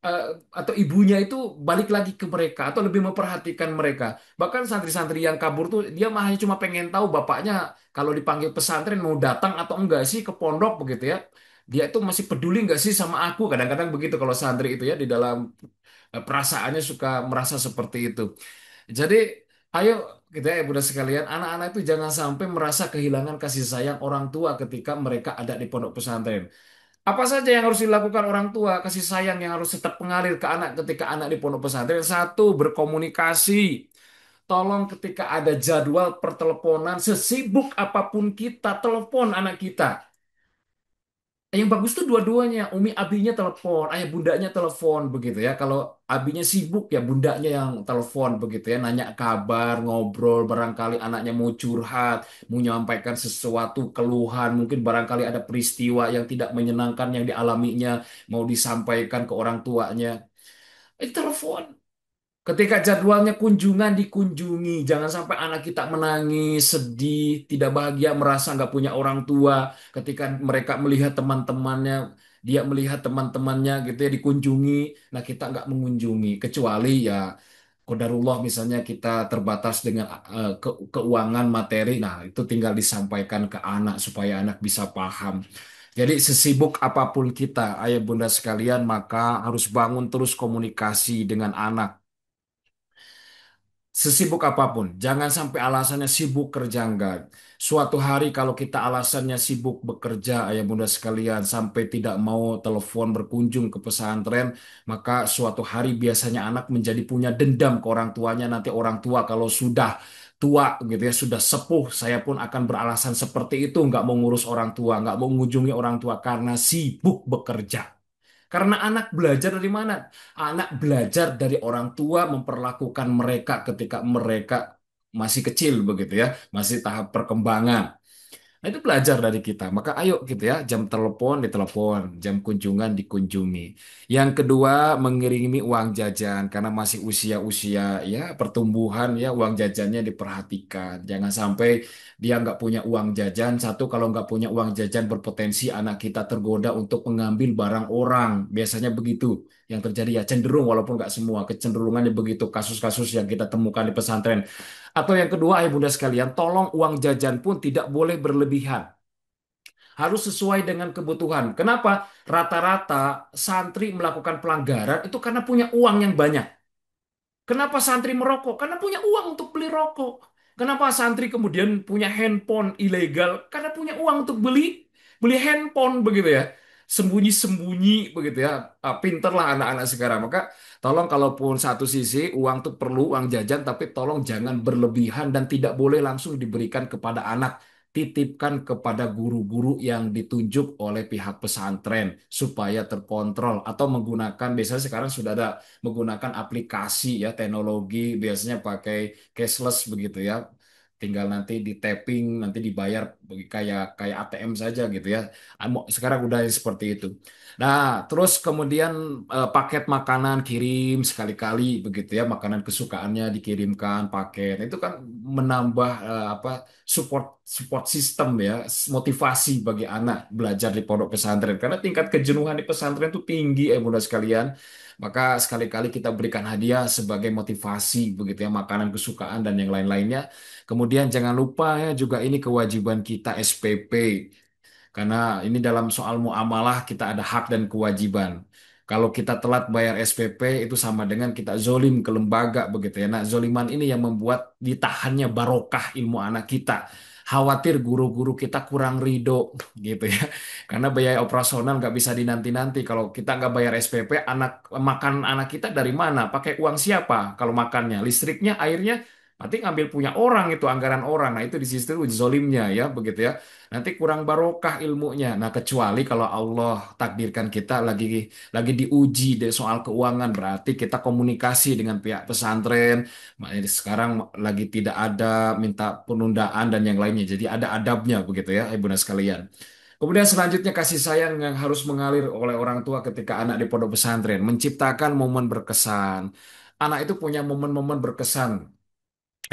eh, atau ibunya itu balik lagi ke mereka atau lebih memperhatikan mereka. Bahkan santri-santri yang kabur tuh dia mah hanya cuma pengen tahu bapaknya kalau dipanggil pesantren mau datang atau enggak sih ke pondok begitu ya. Dia itu masih peduli enggak sih sama aku? Kadang-kadang begitu kalau santri itu ya di dalam perasaannya suka merasa seperti itu. Jadi ayo kita ya Bunda sekalian, anak-anak itu jangan sampai merasa kehilangan kasih sayang orang tua ketika mereka ada di pondok pesantren. Apa saja yang harus dilakukan orang tua, kasih sayang yang harus tetap mengalir ke anak ketika anak di pondok pesantren? Satu, berkomunikasi. Tolong ketika ada jadwal perteleponan, sesibuk apapun kita, telepon anak kita. Yang bagus tuh dua-duanya, Umi abinya telepon, ayah bundanya telepon begitu ya. Kalau abinya sibuk ya bundanya yang telepon begitu ya, nanya kabar, ngobrol, barangkali anaknya mau curhat, mau menyampaikan sesuatu keluhan, mungkin barangkali ada peristiwa yang tidak menyenangkan yang dialaminya, mau disampaikan ke orang tuanya. Telepon. Ketika jadwalnya kunjungan dikunjungi, jangan sampai anak kita menangis, sedih, tidak bahagia, merasa nggak punya orang tua. Ketika mereka melihat teman-temannya, dia melihat teman-temannya gitu ya dikunjungi, nah kita nggak mengunjungi, kecuali ya qadarullah misalnya kita terbatas dengan keuangan materi, nah itu tinggal disampaikan ke anak supaya anak bisa paham. Jadi sesibuk apapun kita, ayah bunda sekalian, maka harus bangun terus komunikasi dengan anak. Sesibuk apapun, jangan sampai alasannya sibuk kerja enggak. Suatu hari kalau kita alasannya sibuk bekerja, ayah bunda sekalian, sampai tidak mau telepon berkunjung ke pesantren, maka suatu hari biasanya anak menjadi punya dendam ke orang tuanya. Nanti orang tua kalau sudah tua gitu ya, sudah sepuh, saya pun akan beralasan seperti itu, nggak mau ngurus orang tua, nggak mau mengunjungi orang tua karena sibuk bekerja. Karena anak belajar dari mana? Anak belajar dari orang tua memperlakukan mereka ketika mereka masih kecil begitu ya, masih tahap perkembangan. Nah, itu belajar dari kita. Maka ayo gitu ya, jam telepon ditelepon, jam kunjungan dikunjungi. Yang kedua, mengiringi uang jajan karena masih usia-usia ya pertumbuhan ya uang jajannya diperhatikan. Jangan sampai dia nggak punya uang jajan. Satu, kalau nggak punya uang jajan berpotensi anak kita tergoda untuk mengambil barang orang. Biasanya begitu yang terjadi ya cenderung walaupun nggak semua kecenderungannya begitu kasus-kasus yang kita temukan di pesantren. Atau yang kedua, ayah bunda sekalian, tolong uang jajan pun tidak boleh berlebihan. Harus sesuai dengan kebutuhan. Kenapa? Rata-rata santri melakukan pelanggaran itu karena punya uang yang banyak. Kenapa santri merokok? Karena punya uang untuk beli rokok. Kenapa santri kemudian punya handphone ilegal? Karena punya uang untuk beli beli handphone begitu ya. Sembunyi-sembunyi begitu ya. Pinterlah anak-anak sekarang. Maka tolong kalaupun satu sisi uang itu perlu uang jajan, tapi tolong jangan berlebihan dan tidak boleh langsung diberikan kepada anak. Titipkan kepada guru-guru yang ditunjuk oleh pihak pesantren supaya terkontrol atau menggunakan biasanya sekarang sudah ada menggunakan aplikasi ya teknologi biasanya pakai cashless begitu ya tinggal nanti di tapping nanti dibayar kayak kayak ATM saja gitu ya. Sekarang udah seperti itu. Nah terus kemudian paket makanan kirim sekali-kali begitu ya makanan kesukaannya dikirimkan paket itu kan menambah apa support support system ya motivasi bagi anak belajar di pondok pesantren karena tingkat kejenuhan di pesantren itu tinggi mudah sekalian. Maka sekali-kali kita berikan hadiah sebagai motivasi begitu ya, makanan kesukaan dan yang lain-lainnya. Kemudian jangan lupa ya juga ini kewajiban kita SPP. Karena ini dalam soal muamalah kita ada hak dan kewajiban. Kalau kita telat bayar SPP itu sama dengan kita zolim ke lembaga begitu ya. Nah, zoliman ini yang membuat ditahannya barokah ilmu anak kita. Khawatir guru-guru kita kurang ridho gitu ya. Karena biaya operasional nggak bisa dinanti-nanti. Kalau kita nggak bayar SPP, makan anak kita dari mana? Pakai uang siapa? Kalau makannya, listriknya, airnya, nanti ngambil punya orang itu anggaran orang. Nah itu di situ zolimnya ya begitu ya. Nanti kurang barokah ilmunya. Nah, kecuali kalau Allah takdirkan kita lagi diuji deh soal keuangan, berarti kita komunikasi dengan pihak pesantren. Makanya sekarang lagi tidak ada minta penundaan dan yang lainnya. Jadi ada adabnya begitu ya, Ibu sekalian. Kemudian selanjutnya kasih sayang yang harus mengalir oleh orang tua ketika anak di pondok pesantren, menciptakan momen berkesan. Anak itu punya momen-momen berkesan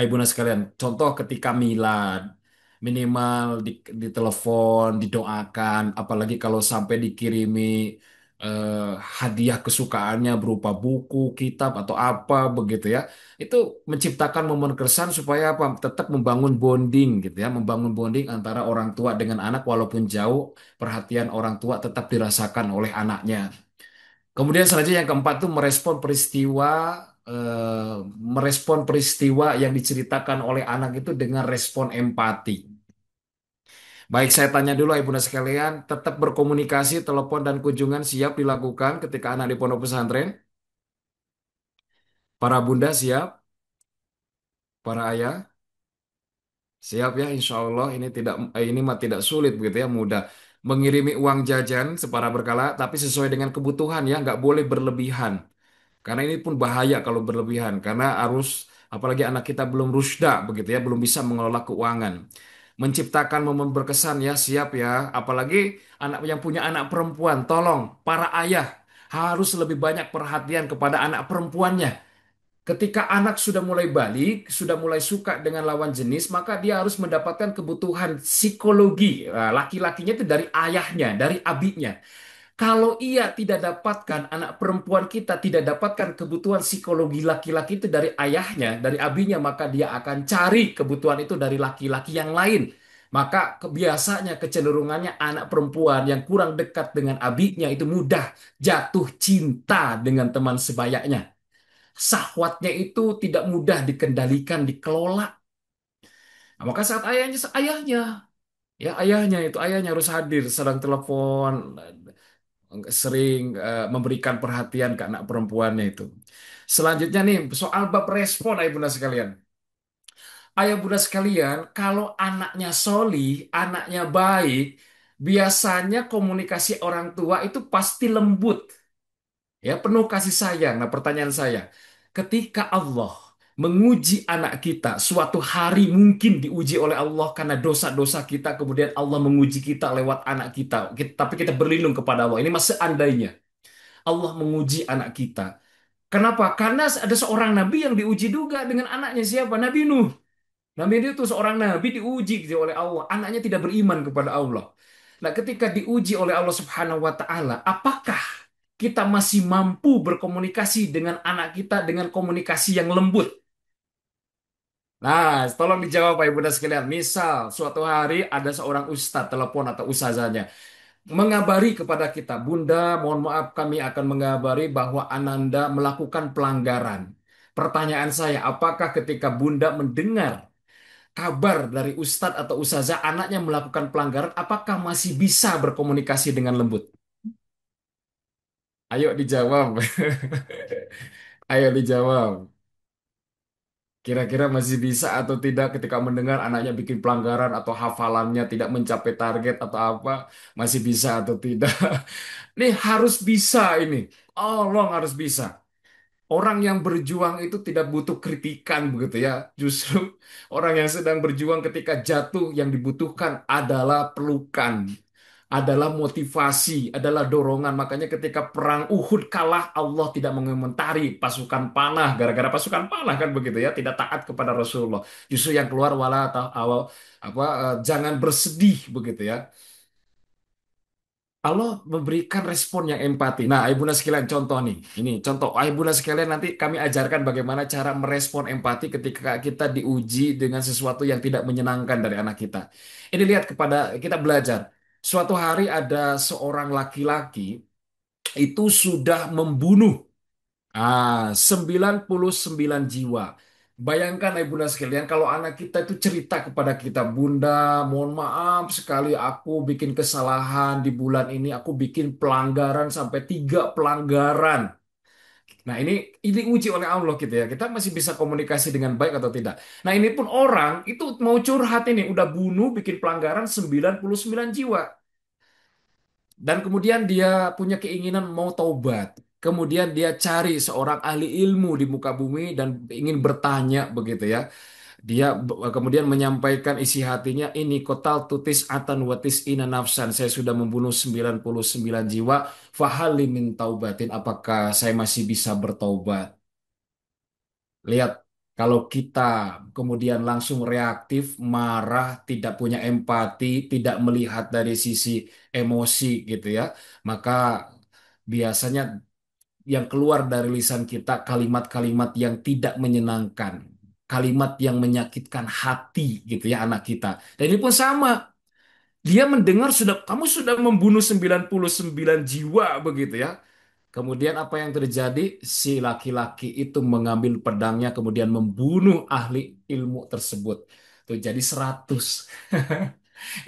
Bunda sekalian, contoh ketika milad, minimal di telepon, didoakan, apalagi kalau sampai dikirimi eh, hadiah kesukaannya berupa buku, kitab atau apa begitu ya, itu menciptakan momen keresahan supaya apa? Tetap membangun bonding gitu ya, membangun bonding antara orang tua dengan anak walaupun jauh, perhatian orang tua tetap dirasakan oleh anaknya. Kemudian selanjutnya yang keempat tuh merespon peristiwa yang diceritakan oleh anak itu dengan respon empati. Baik, saya tanya dulu Ibunda sekalian, tetap berkomunikasi, telepon dan kunjungan siap dilakukan ketika anak di pondok pesantren? Para bunda siap? Para ayah siap ya? Insya Allah ini mah tidak sulit begitu ya, mudah. Mengirimi uang jajan secara berkala, tapi sesuai dengan kebutuhan ya, nggak boleh berlebihan. Karena ini pun bahaya kalau berlebihan, karena harus apalagi anak kita belum rusda begitu ya, belum bisa mengelola keuangan. Menciptakan momen berkesan ya, siap ya. Apalagi anak yang punya anak perempuan, tolong para ayah harus lebih banyak perhatian kepada anak perempuannya. Ketika anak sudah mulai balik, sudah mulai suka dengan lawan jenis, maka dia harus mendapatkan kebutuhan psikologi. Nah, laki-lakinya itu dari ayahnya, dari abinya. Kalau ia tidak dapatkan, anak perempuan kita tidak dapatkan kebutuhan psikologi laki-laki itu dari ayahnya, dari abinya, maka dia akan cari kebutuhan itu dari laki-laki yang lain. Maka kebiasaannya, kecenderungannya anak perempuan yang kurang dekat dengan abinya itu mudah jatuh cinta dengan teman sebayanya. Syahwatnya itu tidak mudah dikendalikan, dikelola. Nah, maka saat ayahnya harus hadir, sedang telepon, sering memberikan perhatian ke anak perempuannya itu. Selanjutnya nih, soal bab respon ayah bunda sekalian. Ayah bunda sekalian, kalau anaknya solih, anaknya baik, biasanya komunikasi orang tua itu pasti lembut, ya penuh kasih sayang. Nah, pertanyaan saya, ketika Allah menguji anak kita, suatu hari mungkin diuji oleh Allah karena dosa-dosa kita, kemudian Allah menguji kita lewat anak kita. Tapi kita berlindung kepada Allah. Ini masih seandainya Allah menguji anak kita. Kenapa? Karena ada seorang nabi yang diuji juga dengan anaknya siapa? Nabi Nuh. Nabi Nuh itu seorang nabi diuji gitu oleh Allah. Anaknya tidak beriman kepada Allah. Nah, ketika diuji oleh Allah Subhanahu wa taala, apakah kita masih mampu berkomunikasi dengan anak kita dengan komunikasi yang lembut? Nah, tolong dijawab Pak Ibu dan sekalian. Misal, suatu hari ada seorang ustadz telepon atau ustazahnya mengabari kepada kita, Bunda, mohon maaf kami akan mengabari bahwa Ananda melakukan pelanggaran. Pertanyaan saya, apakah ketika Bunda mendengar kabar dari ustadz atau ustazah anaknya melakukan pelanggaran, apakah masih bisa berkomunikasi dengan lembut? Ayo dijawab. Ayo dijawab. Kira-kira masih bisa atau tidak ketika mendengar anaknya bikin pelanggaran atau hafalannya tidak mencapai target atau apa, masih bisa atau tidak? Nih harus bisa ini. Tolong harus bisa. Orang yang berjuang itu tidak butuh kritikan begitu ya. Justru orang yang sedang berjuang ketika jatuh yang dibutuhkan adalah pelukan, adalah motivasi, adalah dorongan. Makanya ketika perang Uhud kalah, Allah tidak mengomentari pasukan panah gara-gara pasukan panah kan begitu ya, tidak taat kepada Rasulullah. Justru yang keluar wala awal jangan bersedih begitu ya. Allah memberikan respon yang empati. Nah, Ibu Bunda sekalian contoh nih. Ini contoh. Ibu Bunda sekalian nanti kami ajarkan bagaimana cara merespon empati ketika kita diuji dengan sesuatu yang tidak menyenangkan dari anak kita. Ini lihat kepada kita belajar. Suatu hari ada seorang laki-laki itu sudah membunuh 99 jiwa. Bayangkan Ibu Bunda sekalian kalau anak kita itu cerita kepada kita, Bunda, mohon maaf sekali aku bikin kesalahan di bulan ini, aku bikin pelanggaran sampai 3 pelanggaran. Nah ini uji oleh Allah gitu ya. Kita masih bisa komunikasi dengan baik atau tidak. Nah ini pun orang itu mau curhat ini, udah bunuh, bikin pelanggaran 99 jiwa. Dan kemudian dia punya keinginan mau taubat. Kemudian dia cari seorang ahli ilmu di muka bumi dan ingin bertanya begitu ya. Dia kemudian menyampaikan isi hatinya, ini kotal tutis atan watis ina nafsan. Saya sudah membunuh 99 jiwa. Fahali min taubatin. Apakah saya masih bisa bertaubat? Lihat. Kalau kita kemudian langsung reaktif, marah, tidak punya empati, tidak melihat dari sisi emosi gitu ya, maka biasanya yang keluar dari lisan kita kalimat-kalimat yang tidak menyenangkan, kalimat yang menyakitkan hati gitu ya anak kita. Dan ini pun sama, dia mendengar sudah kamu sudah membunuh 99 jiwa begitu ya. Kemudian apa yang terjadi? Si laki-laki itu mengambil pedangnya kemudian membunuh ahli ilmu tersebut. Tuh jadi 100.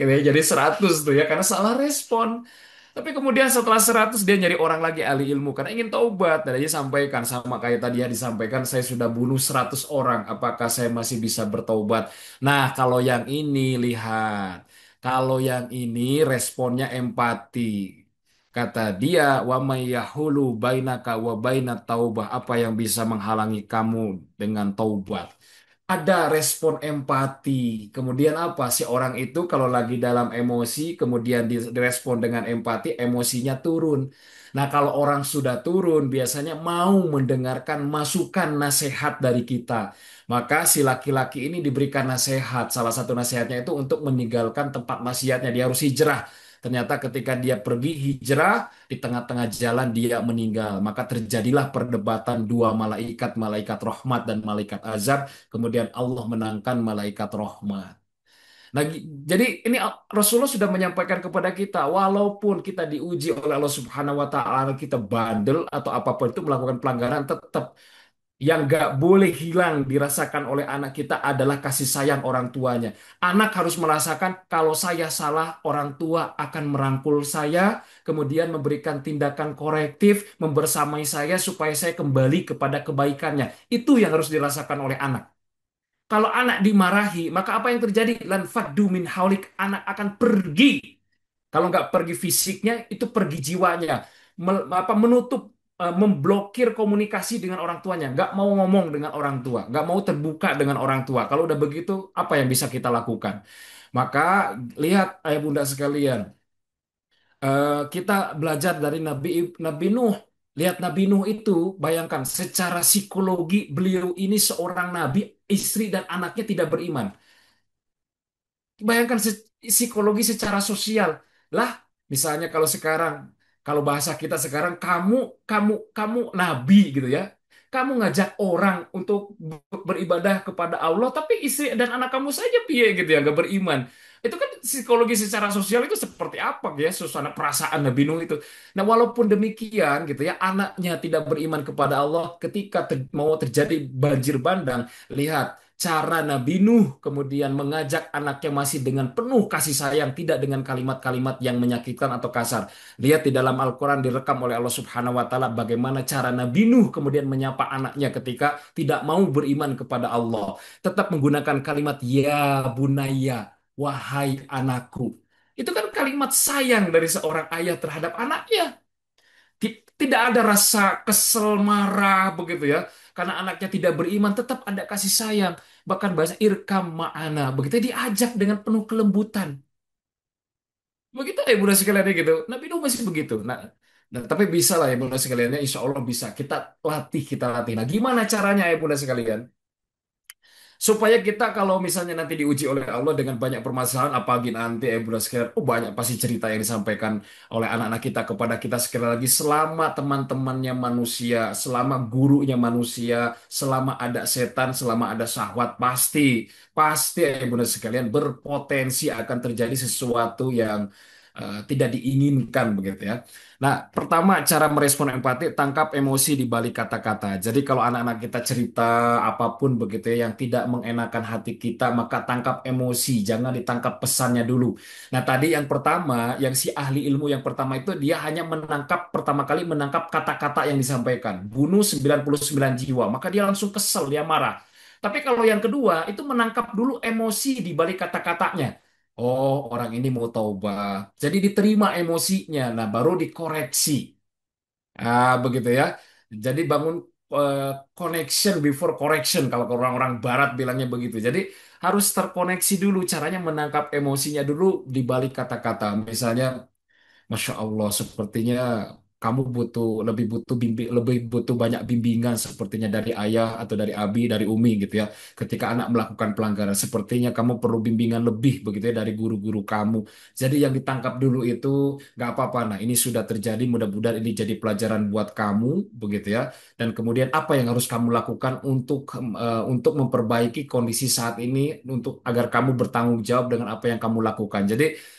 Gitu ya, jadi 100 tuh ya karena salah respon. Tapi kemudian setelah 100 dia nyari orang lagi ahli ilmu karena ingin taubat. Dan dia sampaikan sama kayak tadi ya disampaikan saya sudah bunuh 100 orang. Apakah saya masih bisa bertaubat? Nah, kalau yang ini lihat. Kalau yang ini responnya empati. Kata dia, wa may yahulu bainaka wa bainat taubah. Apa yang bisa menghalangi kamu dengan taubat? Ada respon empati. Kemudian apa? Si orang itu kalau lagi dalam emosi, kemudian direspon dengan empati, emosinya turun. Nah, kalau orang sudah turun, biasanya mau mendengarkan masukan nasihat dari kita. Maka si laki-laki ini diberikan nasihat. Salah satu nasihatnya itu untuk meninggalkan tempat maksiatnya. Dia harus hijrah. Ternyata ketika dia pergi hijrah, di tengah-tengah jalan dia meninggal. Maka terjadilah perdebatan dua malaikat, malaikat rahmat dan malaikat azab. Kemudian Allah menangkan malaikat rahmat. Nah, jadi ini Rasulullah sudah menyampaikan kepada kita, walaupun kita diuji oleh Allah Subhanahu wa taala, kita bandel atau apapun itu melakukan pelanggaran, tetap yang gak boleh hilang dirasakan oleh anak kita adalah kasih sayang orang tuanya. Anak harus merasakan kalau saya salah, orang tua akan merangkul saya, kemudian memberikan tindakan korektif, membersamai saya supaya saya kembali kepada kebaikannya. Itu yang harus dirasakan oleh anak. Kalau anak dimarahi, maka apa yang terjadi? Lan faddu min haulik, anak akan pergi. Kalau nggak pergi fisiknya, itu pergi jiwanya. Menutup, memblokir komunikasi dengan orang tuanya. Nggak mau ngomong dengan orang tua. Nggak mau terbuka dengan orang tua. Kalau udah begitu, apa yang bisa kita lakukan? Maka lihat ayah bunda sekalian, kita belajar dari Nabi Nuh. Lihat Nabi Nuh itu, bayangkan secara psikologi beliau ini seorang nabi, istri dan anaknya tidak beriman. Bayangkan psikologi secara sosial. Lah, misalnya kalau sekarang, kalau bahasa kita sekarang, kamu nabi gitu ya. Kamu ngajak orang untuk beribadah kepada Allah, tapi istri dan anak kamu saja piye gitu ya, nggak beriman. Itu kan psikologi secara sosial itu seperti apa ya, suasana perasaan Nabi Nuh itu. Nah, walaupun demikian gitu ya, anaknya tidak beriman kepada Allah ketika mau terjadi banjir bandang, lihat cara Nabi Nuh kemudian mengajak anaknya masih dengan penuh kasih sayang, tidak dengan kalimat-kalimat yang menyakitkan atau kasar. Lihat di dalam Al-Quran direkam oleh Allah Subhanahu wa Ta'ala bagaimana cara Nabi Nuh kemudian menyapa anaknya ketika tidak mau beriman kepada Allah. Tetap menggunakan kalimat ya bunaya, wahai anakku. Itu kan kalimat sayang dari seorang ayah terhadap anaknya. Tidak ada rasa kesel, marah begitu ya. Karena anaknya tidak beriman, tetap ada kasih sayang. Bahkan bahasa irkam ma'ana. Begitu diajak dengan penuh kelembutan. Begitu ya bunda sekalian gitu. Nabi Nuh masih begitu. Nah, tapi bisa lah ya bunda sekalian. Ya, insya Allah bisa. Kita latih. Nah, gimana caranya ya bunda sekalian? Supaya kita kalau misalnya nanti diuji oleh Allah dengan banyak permasalahan, apalagi nanti Bunda sekalian, oh banyak pasti cerita yang disampaikan oleh anak-anak kita kepada kita sekali lagi selama teman-temannya manusia, selama gurunya manusia, selama ada setan, selama ada syahwat, pasti Bunda sekalian berpotensi akan terjadi sesuatu yang tidak diinginkan begitu ya. Nah, pertama cara merespon empati, tangkap emosi di balik kata-kata. Jadi kalau anak-anak kita cerita apapun begitu ya yang tidak mengenakan hati kita, maka tangkap emosi, jangan ditangkap pesannya dulu. Nah, tadi yang pertama, yang si ahli ilmu yang pertama itu dia hanya pertama kali menangkap kata-kata yang disampaikan. Bunuh 99 jiwa, maka dia langsung kesel, dia marah. Tapi kalau yang kedua, itu menangkap dulu emosi di balik kata-katanya. Oh, orang ini mau taubat. Jadi diterima emosinya. Nah, baru dikoreksi. Begitu ya. Jadi bangun eh, connection before correction. Kalau orang-orang Barat bilangnya begitu. Jadi harus terkoneksi dulu. Caranya menangkap emosinya dulu di balik kata-kata. Misalnya, Masya Allah, sepertinya. kamu lebih butuh banyak bimbingan sepertinya dari ayah atau dari abi, dari umi gitu ya. Ketika anak melakukan pelanggaran, sepertinya kamu perlu bimbingan lebih begitu ya dari guru-guru kamu. Jadi yang ditangkap dulu itu nggak apa-apa. Nah, ini sudah terjadi, mudah-mudahan ini jadi pelajaran buat kamu begitu ya. Dan kemudian apa yang harus kamu lakukan untuk memperbaiki kondisi saat ini untuk agar kamu bertanggung jawab dengan apa yang kamu lakukan. Jadi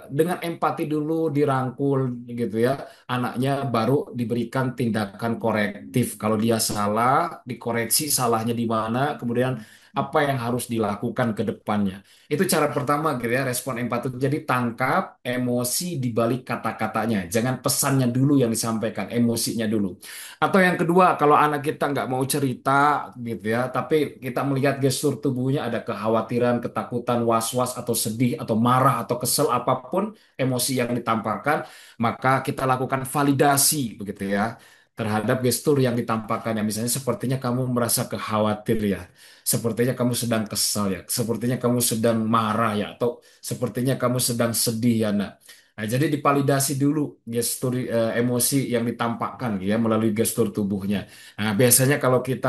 dengan empati dulu dirangkul gitu ya, anaknya baru diberikan tindakan korektif. Kalau dia salah, dikoreksi salahnya di mana, kemudian apa yang harus dilakukan ke depannya. Itu cara pertama gitu ya, respon empati. Jadi tangkap emosi di balik kata-katanya. Jangan pesannya dulu yang disampaikan, emosinya dulu. Atau yang kedua, kalau anak kita nggak mau cerita gitu ya, tapi kita melihat gestur tubuhnya ada kekhawatiran, ketakutan, was-was, atau sedih, atau marah, atau kesel, apapun emosi yang ditampakkan, maka kita lakukan validasi begitu ya terhadap gestur yang ditampakkan ya. Misalnya sepertinya kamu merasa khawatir ya, sepertinya kamu sedang kesal ya, sepertinya kamu sedang marah ya, atau sepertinya kamu sedang sedih ya. Nah, jadi divalidasi dulu gestur emosi yang ditampakkan ya melalui gestur tubuhnya. Nah, biasanya kalau kita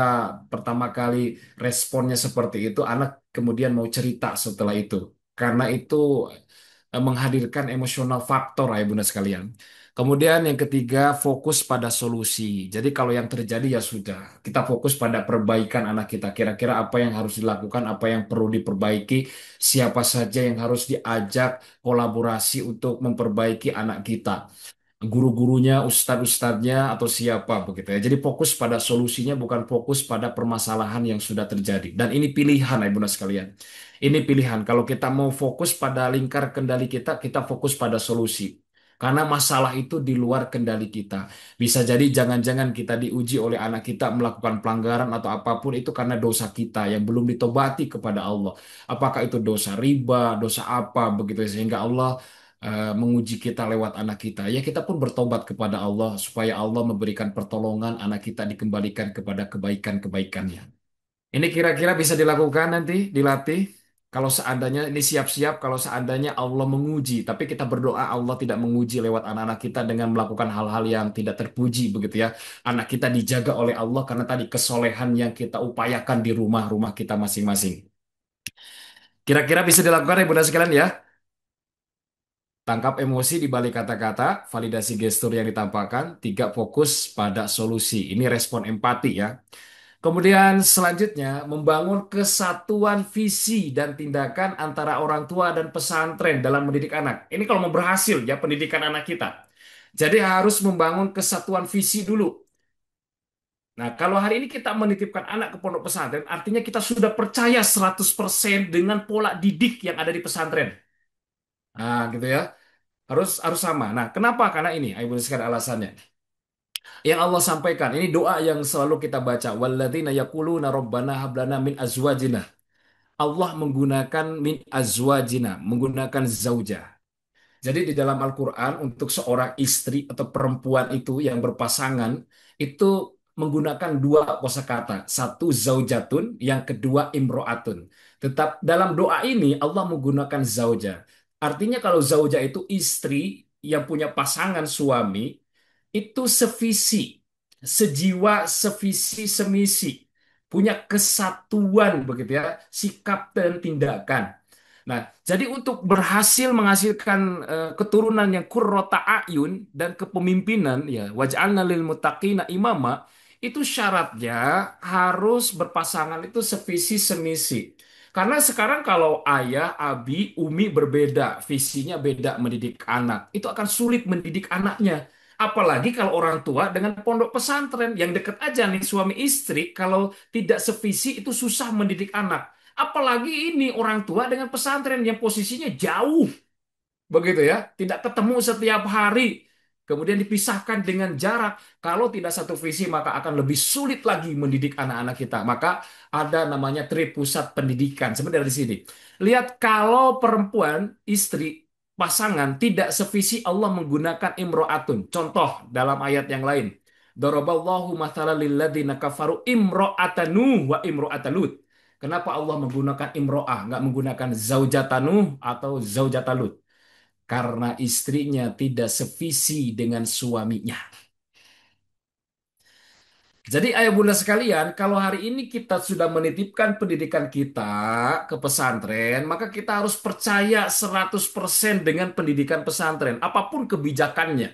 pertama kali responnya seperti itu, anak kemudian mau cerita setelah itu. Karena itu menghadirkan emosional faktor ya Bunda sekalian. Kemudian yang ketiga, fokus pada solusi. Jadi kalau yang terjadi ya sudah, kita fokus pada perbaikan anak kita. Kira-kira apa yang harus dilakukan, apa yang perlu diperbaiki, siapa saja yang harus diajak kolaborasi untuk memperbaiki anak kita, guru-gurunya, ustadz-ustadznya, atau siapa begitu ya. Jadi fokus pada solusinya, bukan fokus pada permasalahan yang sudah terjadi. Dan ini pilihan, ya Bunda sekalian. Ini pilihan. Kalau kita mau fokus pada lingkar kendali kita, kita fokus pada solusi. Karena masalah itu di luar kendali kita. Bisa jadi jangan-jangan kita diuji oleh anak kita melakukan pelanggaran atau apapun itu karena dosa kita yang belum ditobati kepada Allah. Apakah itu dosa riba, dosa apa begitu ya. Sehingga Allah menguji kita lewat anak kita. Ya kita pun bertobat kepada Allah supaya Allah memberikan pertolongan anak kita dikembalikan kepada kebaikan-kebaikannya. Ini kira-kira bisa dilakukan nanti, dilatih. Kalau seandainya ini siap-siap, kalau seandainya Allah menguji, tapi kita berdoa Allah tidak menguji lewat anak-anak kita dengan melakukan hal-hal yang tidak terpuji begitu ya. Anak kita dijaga oleh Allah karena tadi kesolehan yang kita upayakan di rumah-rumah kita masing-masing. Kira-kira bisa dilakukan ya Bunda sekalian ya. Tangkap emosi di balik kata-kata, validasi gestur yang ditampakkan, tiga fokus pada solusi. Ini respon empati ya. Kemudian selanjutnya membangun kesatuan visi dan tindakan antara orang tua dan pesantren dalam mendidik anak. Ini kalau mau berhasil ya pendidikan anak kita. Jadi harus membangun kesatuan visi dulu. Nah, kalau hari ini kita menitipkan anak ke pondok pesantren, artinya kita sudah percaya 100% dengan pola didik yang ada di pesantren. Nah, gitu ya. Harus sama. Nah, kenapa? Karena ini, Ayo sekalian alasannya. Yang Allah sampaikan, ini doa yang selalu kita baca. Walladzina yaquluna rabbana hablana min azwajina. Allah menggunakan min azwajina, menggunakan zauja. Jadi di dalam Al-Quran untuk seorang istri atau perempuan itu yang berpasangan itu menggunakan dua kosakata. Satu zaujatun, yang kedua imro'atun. Tetap dalam doa ini Allah menggunakan zauja. Artinya kalau zauja itu istri yang punya pasangan suami itu sevisi, sejiwa, sevisi, semisi, punya kesatuan begitu ya, sikap dan tindakan. Nah, jadi untuk berhasil menghasilkan keturunan yang qurrata ayun dan kepemimpinan ya waj'alna lil muttaqina imama itu syaratnya harus berpasangan itu sevisi semisi. Karena sekarang kalau ayah, abi, umi berbeda, visinya beda mendidik anak, itu akan sulit mendidik anaknya. Apalagi kalau orang tua dengan pondok pesantren yang deket aja nih suami istri, kalau tidak sevisi itu susah mendidik anak. Apalagi ini orang tua dengan pesantren yang posisinya jauh, begitu ya, tidak ketemu setiap hari, kemudian dipisahkan dengan jarak. Kalau tidak satu visi, maka akan lebih sulit lagi mendidik anak-anak kita. Maka ada namanya pusat pendidikan. Sebenarnya dari sini. Lihat kalau perempuan, istri, pasangan tidak sevisi Allah menggunakan imro'atun. Contoh dalam ayat yang lain. Daraballahu mathalan lilladzina kafaru imro'atanu wa imro'atalut. Kenapa Allah menggunakan imro'ah, nggak menggunakan zaujatanu atau zaujatalut? karena istrinya tidak sevisi dengan suaminya. Jadi ayah bunda sekalian, kalau hari ini kita sudah menitipkan pendidikan kita ke pesantren, maka kita harus percaya 100% dengan pendidikan pesantren, apapun kebijakannya.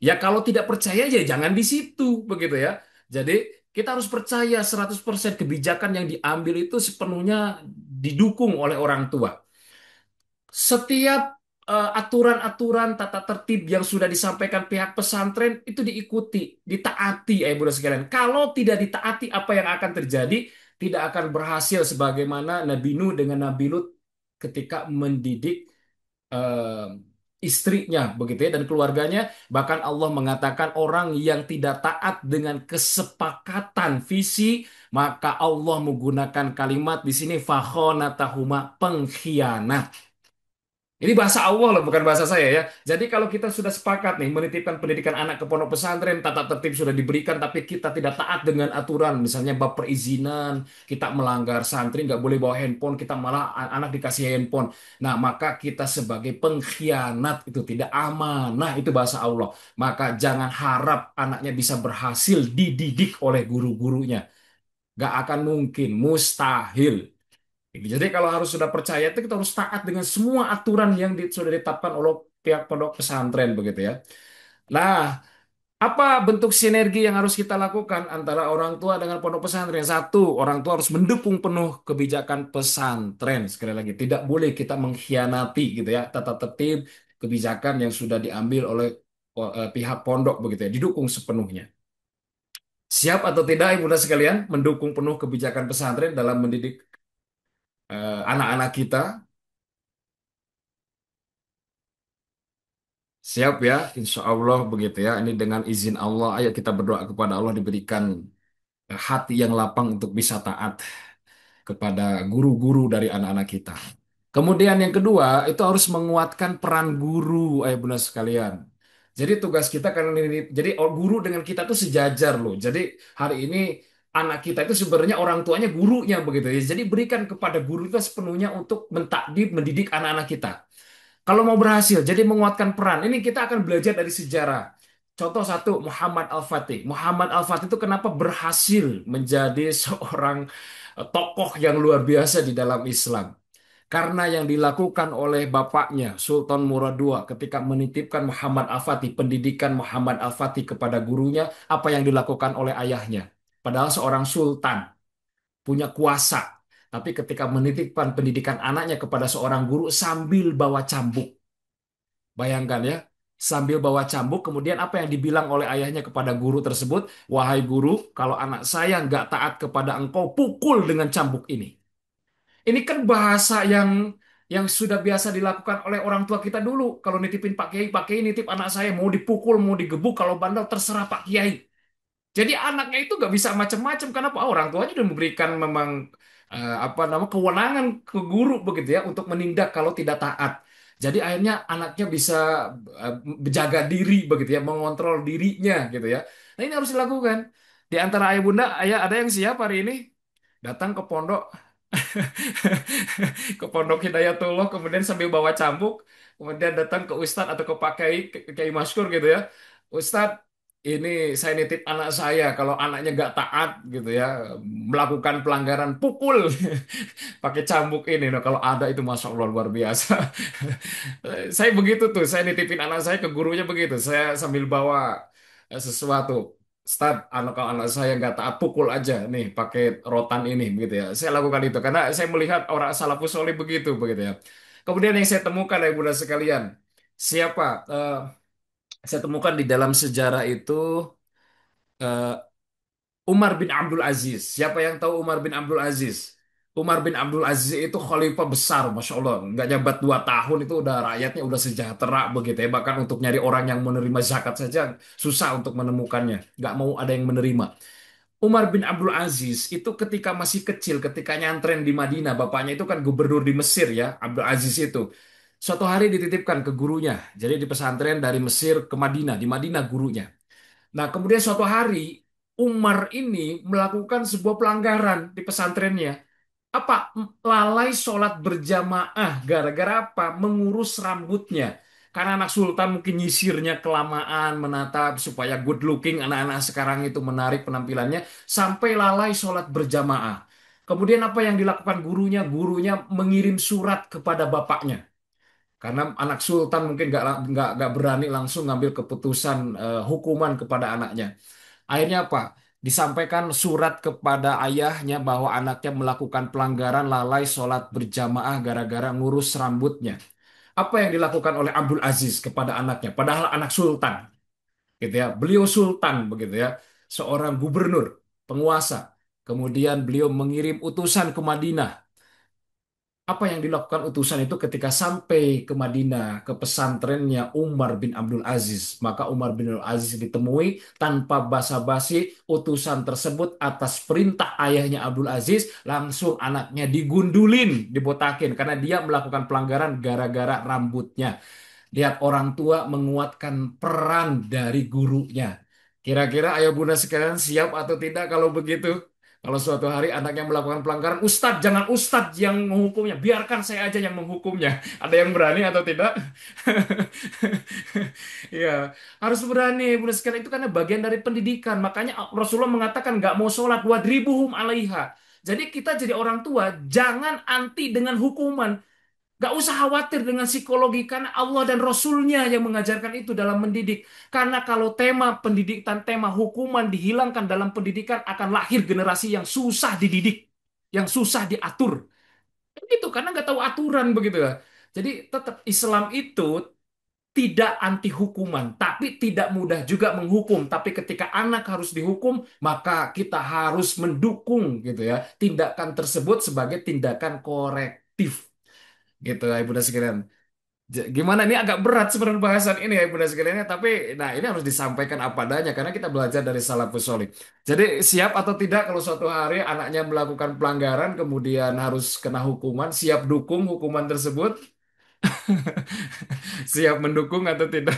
Ya kalau tidak percaya ya jangan di situ, begitu ya. Jadi kita harus percaya 100% kebijakan yang diambil itu sepenuhnya didukung oleh orang tua. Setiap aturan-aturan tata tertib yang sudah disampaikan pihak pesantren itu diikuti, ditaati, ayah bunda sekalian. Kalau tidak ditaati, apa yang akan terjadi? Tidak akan berhasil sebagaimana Nabi Nuh dengan Nabi Lut ketika mendidik eh, istrinya, begitu ya, dan keluarganya. Bahkan Allah mengatakan orang yang tidak taat dengan kesepakatan visi, maka Allah menggunakan kalimat di sini fakhonatahuma, pengkhianat. Ini bahasa Allah loh, bukan bahasa saya ya. Jadi kalau kita sudah sepakat nih menitipkan pendidikan anak ke pondok pesantren, tata tertib sudah diberikan, tapi kita tidak taat dengan aturan, misalnya bab perizinan, kita melanggar santri nggak boleh bawa handphone, kita malah anak dikasih handphone. Nah, maka kita sebagai pengkhianat itu tidak amanah, itu bahasa Allah. Maka jangan harap anaknya bisa berhasil dididik oleh guru-gurunya. Nggak akan mungkin, mustahil. Gitu. Jadi kalau harus sudah percaya itu kita harus taat dengan semua aturan yang sudah ditetapkan oleh pihak pondok pesantren begitu ya. Nah, apa bentuk sinergi yang harus kita lakukan antara orang tua dengan pondok pesantren? Satu, orang tua harus mendukung penuh kebijakan pesantren. Sekali lagi, tidak boleh kita mengkhianati gitu ya tata tertib kebijakan yang sudah diambil oleh pihak pondok begitu ya, didukung sepenuhnya. Siap atau tidak, ibu dan sekalian, mendukung penuh kebijakan pesantren dalam mendidik anak-anak kita. Siap ya, insya Allah begitu ya. Ini dengan izin Allah, ayo kita berdoa kepada Allah diberikan hati yang lapang untuk bisa taat kepada guru-guru dari anak-anak kita. Kemudian yang kedua, itu harus menguatkan peran guru, ayah bunda sekalian. Jadi tugas kita karena ini, jadi guru dengan kita tuh sejajar loh. Jadi hari ini anak kita itu sebenarnya orang tuanya gurunya begitu ya. Jadi berikan kepada guru itu sepenuhnya untuk mentakdir, mendidik anak-anak kita. Kalau mau berhasil, jadi menguatkan peran. Ini kita akan belajar dari sejarah. Contoh satu, Muhammad Al-Fatih. Muhammad Al-Fatih itu kenapa berhasil menjadi seorang tokoh yang luar biasa di dalam Islam? Karena yang dilakukan oleh bapaknya, Sultan Murad II, ketika menitipkan Muhammad Al-Fatih, pendidikan Muhammad Al-Fatih kepada gurunya, apa yang dilakukan oleh ayahnya? Padahal seorang sultan, punya kuasa. Tapi ketika menitipkan pendidikan anaknya kepada seorang guru sambil bawa cambuk. Bayangkan ya, sambil bawa cambuk, kemudian apa yang dibilang oleh ayahnya kepada guru tersebut? Wahai guru, kalau anak saya nggak taat kepada engkau, pukul dengan cambuk ini. Ini kan bahasa yang sudah biasa dilakukan oleh orang tua kita dulu. Kalau nitipin Pak Kiai nitip anak saya mau dipukul, mau digebuk, kalau bandel terserah Pak Kiai. Jadi anaknya itu nggak bisa macam-macam karena apa? Orang tuanya sudah memberikan memang apa nama kewenangan ke guru begitu ya untuk menindak kalau tidak taat. Jadi akhirnya anaknya bisa menjaga diri begitu ya, mengontrol dirinya gitu ya. Nah ini harus dilakukan. Di antara ayah bunda, ayah ada yang siap hari ini datang ke pondok ke Pondok Hidayatullah kemudian sambil bawa cambuk kemudian datang ke Ustadz atau ke Pak Kiai Kiai Maskur gitu ya, Ustadz ini saya nitip anak saya kalau anaknya nggak taat gitu ya melakukan pelanggaran pukul pakai cambuk ini. Nah kalau ada itu masya Allah luar biasa. Saya begitu tuh, saya nitipin anak saya ke gurunya begitu, saya sambil bawa sesuatu. Start, anak kalau anak saya nggak taat pukul aja nih pakai rotan ini begitu ya. Saya lakukan itu karena saya melihat orang salafus soleh begitu begitu ya. Kemudian yang saya temukan ya bunda sekalian, siapa? Saya temukan di dalam sejarah itu eh, Umar bin Abdul Aziz. Siapa yang tahu Umar bin Abdul Aziz? Umar bin Abdul Aziz itu khalifah besar, masya Allah. Nggak jabat 2 tahun itu udah rakyatnya udah sejahtera begitu ya. Bahkan untuk nyari orang yang menerima zakat saja susah untuk menemukannya. Nggak mau ada yang menerima. Umar bin Abdul Aziz itu ketika masih kecil, ketika nyantren di Madinah, bapaknya itu kan gubernur di Mesir ya, Abdul Aziz itu. Suatu hari dititipkan ke gurunya. Jadi di pesantren dari Mesir ke Madinah, di Madinah gurunya. Nah, kemudian suatu hari Umar ini melakukan sebuah pelanggaran di pesantrennya. Apa? Lalai sholat berjamaah gara-gara apa? Mengurus rambutnya. Karena anak sultan mungkin nyisirnya kelamaan, menatap supaya good looking anak-anak sekarang itu menarik penampilannya, sampai lalai sholat berjamaah. Kemudian apa yang dilakukan gurunya? Gurunya mengirim surat kepada bapaknya. Karena anak sultan mungkin nggak berani langsung ngambil keputusan hukuman kepada anaknya. Akhirnya apa? Disampaikan surat kepada ayahnya bahwa anaknya melakukan pelanggaran lalai sholat berjamaah gara-gara ngurus rambutnya. Apa yang dilakukan oleh Abdul Aziz kepada anaknya? Padahal anak sultan, gitu ya. Beliau sultan, begitu ya, seorang gubernur, penguasa. Kemudian beliau mengirim utusan ke Madinah. Apa yang dilakukan utusan itu ketika sampai ke Madinah, ke pesantrennya Umar bin Abdul Aziz. Maka Umar bin Abdul Aziz ditemui tanpa basa-basi, utusan tersebut atas perintah ayahnya Abdul Aziz, langsung anaknya digundulin, dibotakin. Karena dia melakukan pelanggaran gara-gara rambutnya. Lihat orang tua menguatkan peran dari gurunya. Kira-kira ayah bunda sekalian siap atau tidak kalau begitu? Kalau suatu hari anaknya melakukan pelanggaran, Ustadz, jangan Ustadz yang menghukumnya, biarkan saya aja yang menghukumnya. Ada yang berani atau tidak? Ya, harus berani, bunda sekalian, itu karena bagian dari pendidikan. Makanya Rasulullah mengatakan nggak mau sholat, wadribuhum alaiha. Jadi kita jadi orang tua, jangan anti dengan hukuman. Gak usah khawatir dengan psikologi karena Allah dan Rasulnya yang mengajarkan itu dalam mendidik. Karena kalau tema pendidikan, tema hukuman dihilangkan dalam pendidikan akan lahir generasi yang susah dididik, yang susah diatur. Itu karena nggak tahu aturan begitu ya. Jadi tetap Islam itu tidak anti hukuman, tapi tidak mudah juga menghukum. Tapi ketika anak harus dihukum, maka kita harus mendukung gitu ya tindakan tersebut sebagai tindakan korektif gitu ya Ibu dan sekalian. Gimana ini agak berat sebenarnya bahasan ini ya Bunda sekalian ya, tapi nah ini harus disampaikan apa adanya karena kita belajar dari salafus sholih. Jadi siap atau tidak kalau suatu hari anaknya melakukan pelanggaran kemudian harus kena hukuman, siap dukung hukuman tersebut, siap mendukung atau tidak?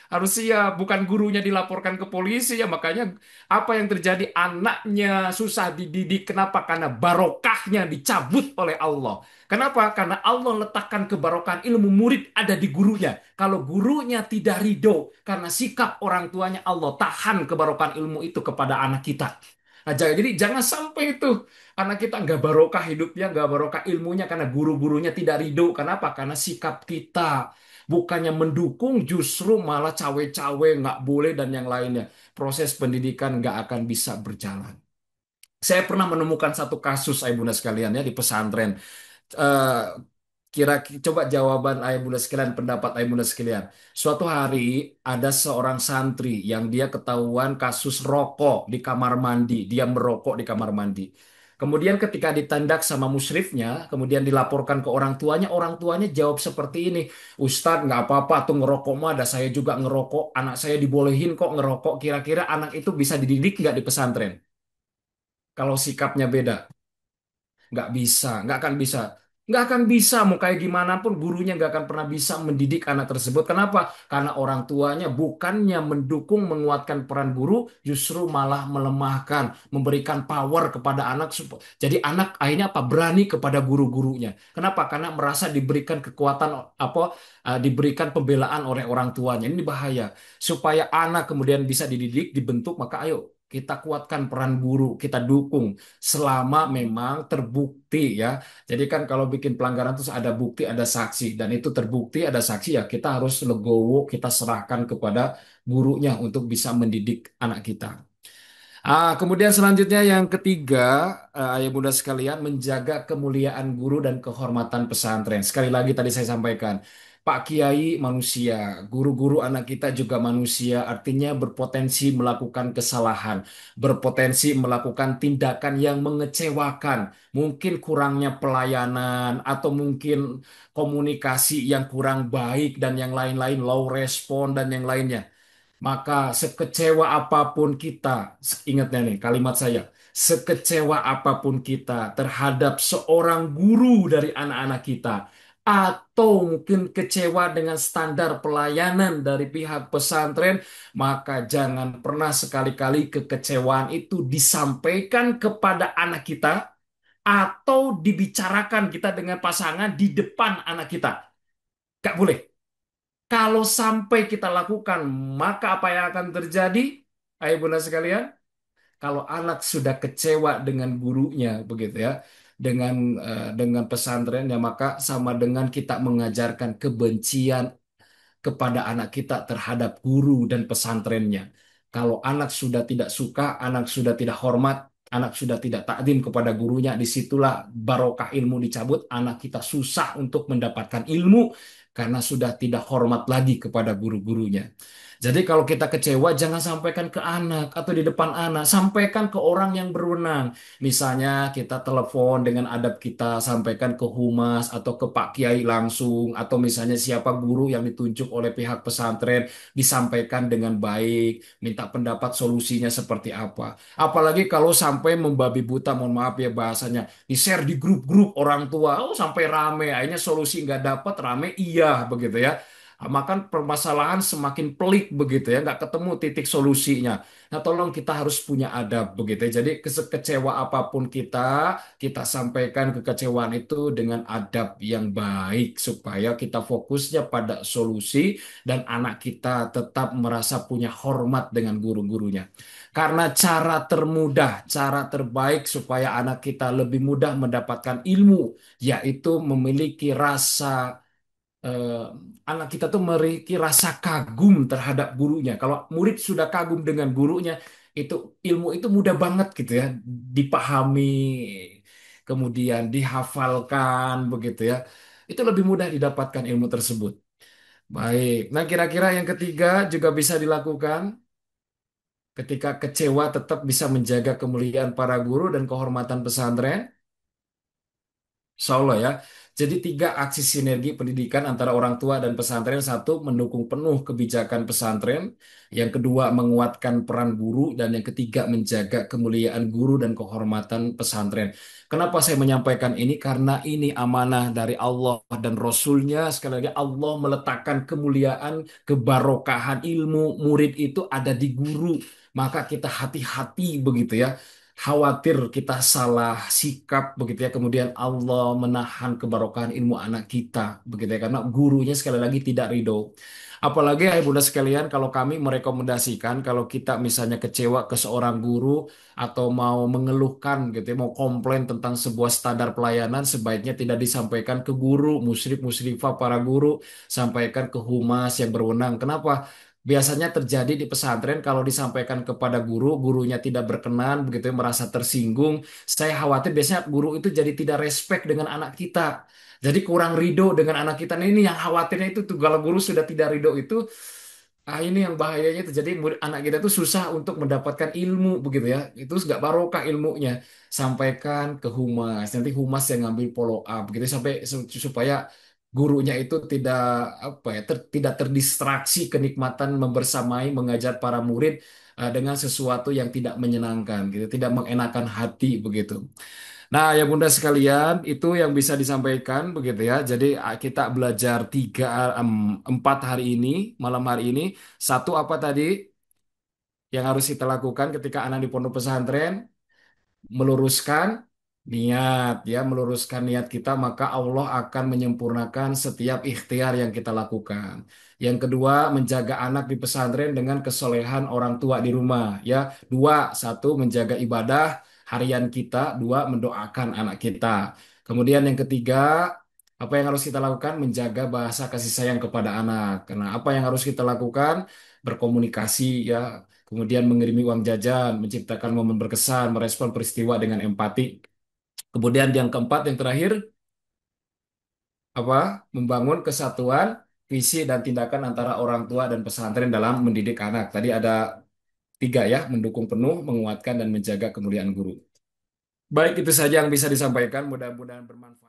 Harus siap, bukan gurunya dilaporkan ke polisi ya. Makanya apa yang terjadi anaknya susah dididik. Kenapa? Karena barokahnya dicabut oleh Allah. Kenapa? Karena Allah letakkan kebarokahan ilmu murid ada di gurunya. Kalau gurunya tidak ridho karena sikap orang tuanya, Allah tahan kebarokahan ilmu itu kepada anak kita. Nah, jadi jangan sampai itu anak kita nggak barokah hidupnya, nggak barokah ilmunya karena guru-gurunya tidak ridho. Kenapa? Karena sikap kita. Bukannya mendukung, justru malah cawe-cawe, nggak boleh dan yang lainnya. Proses pendidikan nggak akan bisa berjalan. Saya pernah menemukan satu kasus, Ayah Bunda sekalian ya, di pesantren. Eh, Kira coba jawaban Ayah Bunda sekalian, pendapat Ayah Bunda sekalian. Suatu hari ada seorang santri yang dia ketahuan kasus rokok di kamar mandi. Dia merokok di kamar mandi. Kemudian ketika ditindak sama musyrifnya, kemudian dilaporkan ke orang tuanya jawab seperti ini, Ustadz nggak apa-apa tuh ngerokok mah, ada saya juga ngerokok, anak saya dibolehin kok ngerokok. Kira-kira anak itu bisa dididik nggak di pesantren? Kalau sikapnya beda. Nggak bisa, nggak akan bisa. Nggak akan bisa, mau kayak gimana pun gurunya nggak akan pernah bisa mendidik anak tersebut. Kenapa? Karena orang tuanya bukannya mendukung, menguatkan peran guru, justru malah melemahkan, memberikan power kepada anak. Jadi anak akhirnya apa? Berani kepada guru-gurunya. Kenapa? Karena merasa diberikan kekuatan apa? Diberikan pembelaan oleh orang tuanya. Ini bahaya. Supaya anak kemudian bisa dididik, dibentuk, maka ayo kita kuatkan peran guru, kita dukung selama memang terbukti ya. Jadi kan kalau bikin pelanggaran terus ada bukti, ada saksi dan itu terbukti ada saksi ya kita harus legowo, kita serahkan kepada gurunya untuk bisa mendidik anak kita. Kemudian selanjutnya yang ketiga, ayah bunda sekalian, menjaga kemuliaan guru dan kehormatan pesantren. Sekali lagi tadi saya sampaikan, Pak Kiai manusia, guru-guru anak kita juga manusia, artinya berpotensi melakukan kesalahan, berpotensi melakukan tindakan yang mengecewakan, mungkin kurangnya pelayanan atau mungkin komunikasi yang kurang baik dan yang lain-lain, low respon dan yang lainnya. Maka sekecewa apapun kita, ingatnya nih kalimat saya, sekecewa apapun kita terhadap seorang guru dari anak-anak kita, atau mungkin kecewa dengan standar pelayanan dari pihak pesantren, maka jangan pernah sekali-kali kekecewaan itu disampaikan kepada anak kita, atau dibicarakan kita dengan pasangan di depan anak kita. Gak boleh. Kalau sampai kita lakukan, maka apa yang akan terjadi? Ayo bunda sekalian, kalau anak sudah kecewa dengan gurunya, begitu ya, dengan dengan pesantrennya, maka sama dengan kita mengajarkan kebencian kepada anak kita terhadap guru dan pesantrennya. Kalau anak sudah tidak suka, anak sudah tidak hormat, anak sudah tidak takdim kepada gurunya, disitulah barokah ilmu dicabut, anak kita susah untuk mendapatkan ilmu karena sudah tidak hormat lagi kepada guru-gurunya. Jadi kalau kita kecewa, jangan sampaikan ke anak atau di depan anak, sampaikan ke orang yang berwenang. Misalnya kita telepon dengan adab kita, sampaikan ke humas atau ke Pak Kiai langsung, atau misalnya siapa guru yang ditunjuk oleh pihak pesantren, disampaikan dengan baik, minta pendapat solusinya seperti apa. Apalagi kalau sampai membabi buta, mohon maaf ya bahasanya, di-share di grup-grup orang tua, oh sampai rame, akhirnya solusi nggak dapat, rame iya begitu ya. Maka permasalahan semakin pelik begitu ya, nggak ketemu titik solusinya. Nah, tolong kita harus punya adab begitu ya. Jadi kecewa apapun kita sampaikan kekecewaan itu dengan adab yang baik supaya kita fokusnya pada solusi dan anak kita tetap merasa punya hormat dengan guru-gurunya. Karena cara termudah, cara terbaik supaya anak kita lebih mudah mendapatkan ilmu, yaitu memiliki eh, anak kita tuh memiliki rasa kagum terhadap gurunya. Kalau murid sudah kagum dengan gurunya, itu ilmu itu mudah banget gitu ya, dipahami, kemudian dihafalkan begitu ya. Itu lebih mudah didapatkan ilmu tersebut. Baik. Nah, kira-kira yang ketiga juga bisa dilakukan ketika kecewa tetap bisa menjaga kemuliaan para guru dan kehormatan pesantren. Insya Allah ya. Jadi tiga aksi sinergi pendidikan antara orang tua dan pesantren. Satu, mendukung penuh kebijakan pesantren. Yang kedua, menguatkan peran guru. Dan yang ketiga, menjaga kemuliaan guru dan kehormatan pesantren. Kenapa saya menyampaikan ini? Karena ini amanah dari Allah dan Rasulnya. Sekali lagi, Allah meletakkan kemuliaan, kebarokahan ilmu murid itu ada di guru. Maka kita hati-hati begitu ya, khawatir kita salah sikap begitu ya, kemudian Allah menahan kebarokahan ilmu anak kita begitu ya, karena gurunya sekali lagi tidak ridho. Apalagi ayah bunda sekalian, kalau kami merekomendasikan kalau kita misalnya kecewa ke seorang guru atau mau mengeluhkan gitu ya, mau komplain tentang sebuah standar pelayanan, sebaiknya tidak disampaikan ke guru, musyrif musyrifah para guru, sampaikan ke humas yang berwenang. Kenapa? Biasanya terjadi di pesantren kalau disampaikan kepada guru, gurunya tidak berkenan, begitu ya, merasa tersinggung. Saya khawatir biasanya guru itu jadi tidak respect dengan anak kita. Jadi kurang ridho dengan anak kita. Nah, ini yang khawatirnya itu tuh, kalau guru sudah tidak ridho itu, ini yang bahayanya itu. Jadi anak kita tuh susah untuk mendapatkan ilmu begitu ya. Itu nggak barokah ilmunya. Sampaikan ke humas. Nanti humas yang ngambil follow up gitu sampai supaya gurunya itu tidak apa ya, tidak terdistraksi kenikmatan membersamai mengajar para murid dengan sesuatu yang tidak menyenangkan gitu, tidak mengenakan hati begitu. Nah, ya Bunda sekalian, itu yang bisa disampaikan begitu ya. Jadi kita belajar empat hari ini, malam hari ini. Satu apa tadi yang harus kita lakukan ketika anak di pondok pesantren? Meluruskan niat ya, meluruskan niat kita, maka Allah akan menyempurnakan setiap ikhtiar yang kita lakukan. Yang kedua, menjaga anak di pesantren dengan kesolehan orang tua di rumah ya. Dua, satu, menjaga ibadah harian kita. Dua, mendoakan anak kita. Kemudian yang ketiga, apa yang harus kita lakukan? Menjaga bahasa kasih sayang kepada anak. Karena apa yang harus kita lakukan? Berkomunikasi ya, kemudian mengirimi uang jajan, menciptakan momen berkesan, merespon peristiwa dengan empati. Kemudian yang keempat, yang terakhir, apa? Membangun kesatuan visi dan tindakan antara orang tua dan pesantren dalam mendidik anak. Tadi ada tiga ya, mendukung penuh, menguatkan, dan menjaga kemuliaan guru. Baik, itu saja yang bisa disampaikan. Mudah-mudahan bermanfaat.